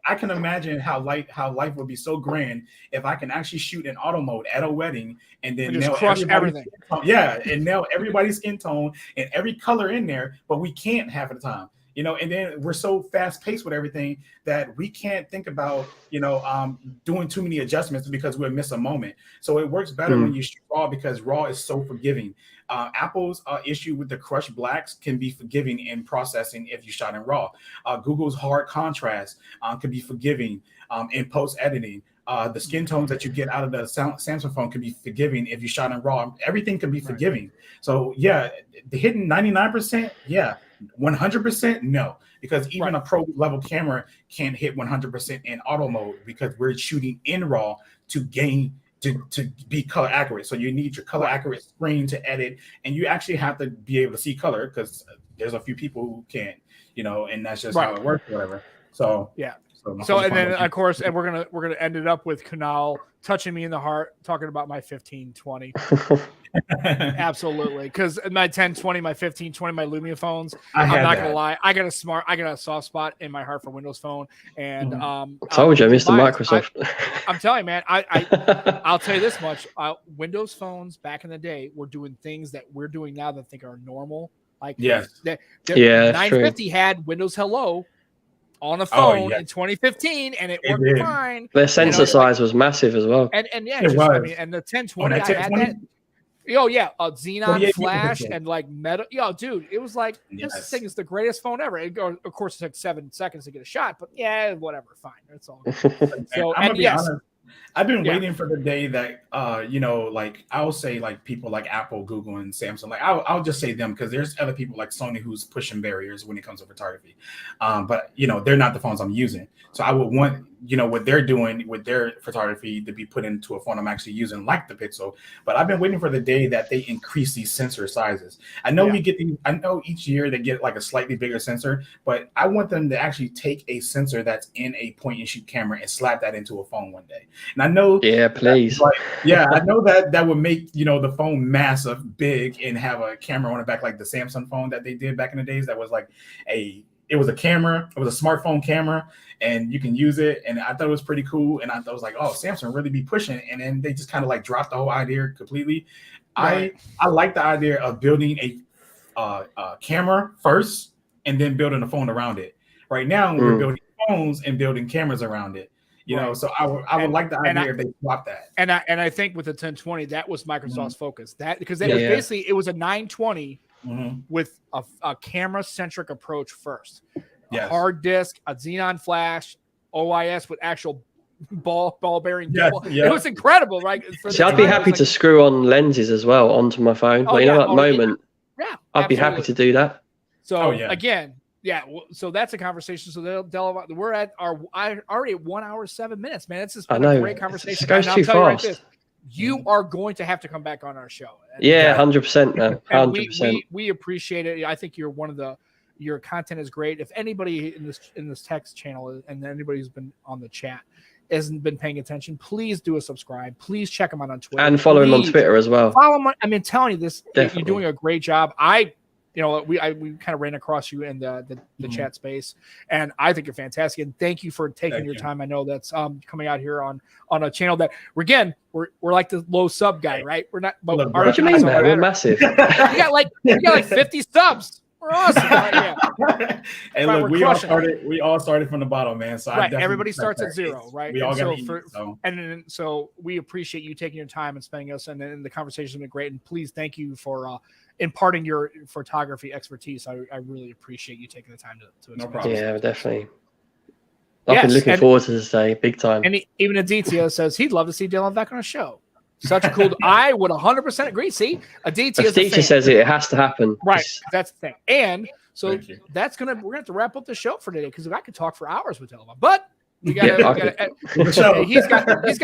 A: I can imagine how life would be so grand if I can actually shoot in auto mode at a wedding and then
B: just crush everything.
A: And nail everybody's skin tone and every color in there, but we can't half of the time. And then we're so fast paced with everything that we can't think about, doing too many adjustments because we'll miss a moment. So it works better when you shoot RAW because RAW is so forgiving. Apple's issue with the crushed blacks can be forgiving in processing if you shot in RAW. Google's hard contrast can be forgiving in post editing. The skin tones that you get out of the Samsung phone can be forgiving if you shot in RAW. Everything can be forgiving. So yeah, the hitting 99%, yeah. 100%, no, because even a pro level camera can't hit 100% in auto mode because we're shooting in RAW to be color accurate. So you need your color accurate screen to edit, and you actually have to be able to see color because there's a few people who can't, and that's just how it works, or whatever. So
B: yeah. So and then of course, and we're gonna end it up with Kunal touching me in the heart, talking about my 1520. Absolutely, because my 1020, my 1520, my Lumia phones. I'm not gonna lie, I got a soft spot in my heart for Windows Phone, and
C: I told you, Mr. Microsoft.
B: I'm telling you, man. I'll tell you this much: Windows phones back in the day were doing things that we're doing now that I think are normal. Like 950 had Windows Hello on a phone in 2015, and it worked fine.
C: Their sensor size was massive as well.
B: And yeah, and the 1020, I had that. Oh yeah, Xenon Flash and like Meta. Yo, dude, it was like this thing is the greatest phone ever. Of course, it took 7 seconds to get a shot, but yeah, whatever, fine, it's all good. So and yes.
A: Honest. I've been waiting for the day that, like I'll say like people like Apple, Google, and Samsung, like I'll just say them because there's other people like Sony who's pushing barriers when it comes to photography. But, they're not the phones I'm using. So I would want, what they're doing with their photography to be put into a phone I'm actually using, like the Pixel. But I've been waiting for the day that they increase these sensor sizes. I know I know each year they get like a slightly bigger sensor, but I want them to actually take a sensor that's in a point and shoot camera and slap that into a phone one day. And I know,
C: please.
A: I know that would make the phone massive, big, and have a camera on the back, like the Samsung phone that they did back in the days. That was like it was a camera, it was a smartphone camera, and you can use it. And I thought it was pretty cool. And I thought it was like, oh, Samsung really be pushing. And then they just kind of like dropped the whole idea completely. Right. I like the idea of building a camera first and then building a phone around it. Right now, we're building phones and building cameras around it. So I would like the idea if they swap that.
B: And I think with the 1020, that was Microsoft's focus. That because it was basically it was a 920 with a camera centric approach first. A hard disk, a Xenon Flash, OIS with actual ball bearing. It was incredible, right?
C: See, I'd be happy to screw on lenses as well onto my phone. But at the moment, I'd be happy to do that.
B: So again. Yeah, so that's a conversation. So we're at already at 1 hour 7 minutes, man. It's just been a great conversation.
C: It goes too fast.
B: You are going to have to come back on our show.
C: 100%, man. 100%.
B: We appreciate it. I think you're your content is great. If anybody in this text channel and anybody who's been on the chat hasn't been paying attention, please do a subscribe. Please check him out on Twitter
C: and follow him on Twitter as well.
B: Follow him. I mean, telling you this, Definitely. You're doing a great job. We kind of ran across you in the chat space, and I think you're fantastic. And thank you for taking your time. I know that's coming out here on a channel that we're like the low sub guy, right? We're not. But
C: what do you mean, man? We're massive.
B: you got like 50 subs. We're awesome.
A: Hey, look, we all started from the bottom, man. So
B: everybody starts at zero, right?
A: We all got
B: so we appreciate you taking your time and spending us, and the conversation has been great. And please, thank you for imparting your photography expertise. I really appreciate you taking the time to explain.
A: No problem.
C: Yeah, definitely. I've been looking forward to this day, big time.
B: And even Aditya says he'd love to see Dylan back on a show. Such a cool. I would 100% agree. See,
C: Aditya says it has to happen.
B: Right, that's the thing. And so we're gonna have to wrap up the show for today because I could talk for hours with Dylan, but. He's got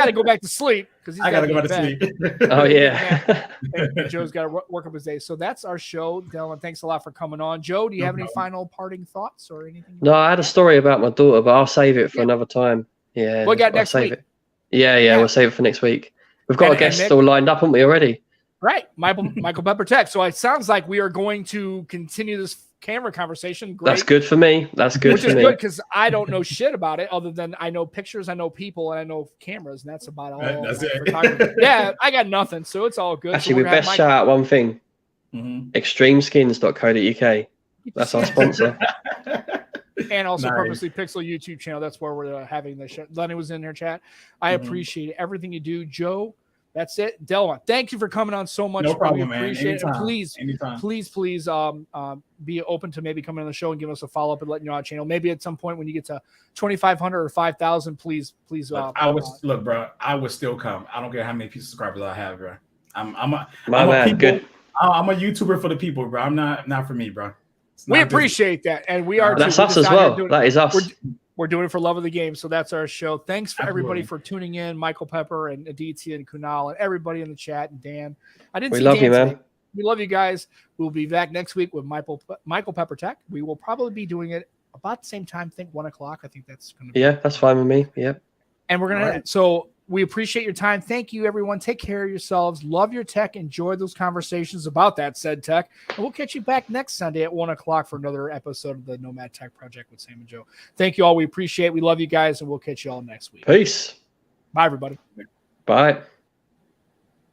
B: to go back to sleep because I got to go back to sleep.
C: Oh yeah.
B: and Joe's got to work up his day. So that's our show, Dylan. Thanks a lot for coming on. Joe, do you have any final parting thoughts or anything?
C: No, I had a story about my daughter, but I'll save it for another time. Yeah.
B: We'll get next week.
C: Yeah, we'll save it for next week. We've got a guest all lined up, haven't we already?
B: Right, Michael Pepper Tech. So it sounds like we are going to continue this camera conversation. Great.
C: That's good for me. That's good
B: Which
C: for
B: is
C: me.
B: good because I don't know shit about it other than I know pictures, I know people, and I know cameras, and that's about all.
A: That's it.
B: Yeah, I got nothing, so it's all good.
C: Actually,
B: so
C: we best shout out one thing. Extremeskins.co.uk. That's our sponsor.
B: And also
A: Nice.
B: Purposely Pixel YouTube channel. That's where we're having the show. Lenny was in their chat. I appreciate everything you do, Joe. That's it. Delwan, thank you for coming on so much.
A: No problem,
B: we appreciate
A: man.
B: it. Please be open to maybe coming on the show and giving us a follow-up and letting you know our channel. Maybe at some point when you get to 2,500 or 5,000, please.
A: Look, bro, I would still come. I don't care how many subscribers I have, bro. I'm a YouTuber for the people, bro. I'm not for me, bro.
B: We appreciate that, and we are.
C: That's us as well. That is us.
B: We're doing it for love of the game, so that's our show. Thanks for everybody for tuning in. Michael Pepper and Aditya and Kunal and everybody in the chat and Dan.
C: We love you, man.
B: We love you guys. We'll be back next week with Michael Pepper Tech. We will probably be doing it about the same time. I think 1:00. I think that's going to be.
C: Yeah, that's fine with me. Yeah.
B: And we're gonna. Right. So we appreciate your time. Thank you, everyone. Take care of yourselves. Love your tech. Enjoy those conversations about that said tech. And we'll catch you back next Sunday at 1:00 for another episode of the Nomad Tech Project with Sam and Joe. Thank you all. We appreciate it. We love you guys, and we'll catch you all next week.
C: Peace.
B: Bye, everybody.
C: Bye.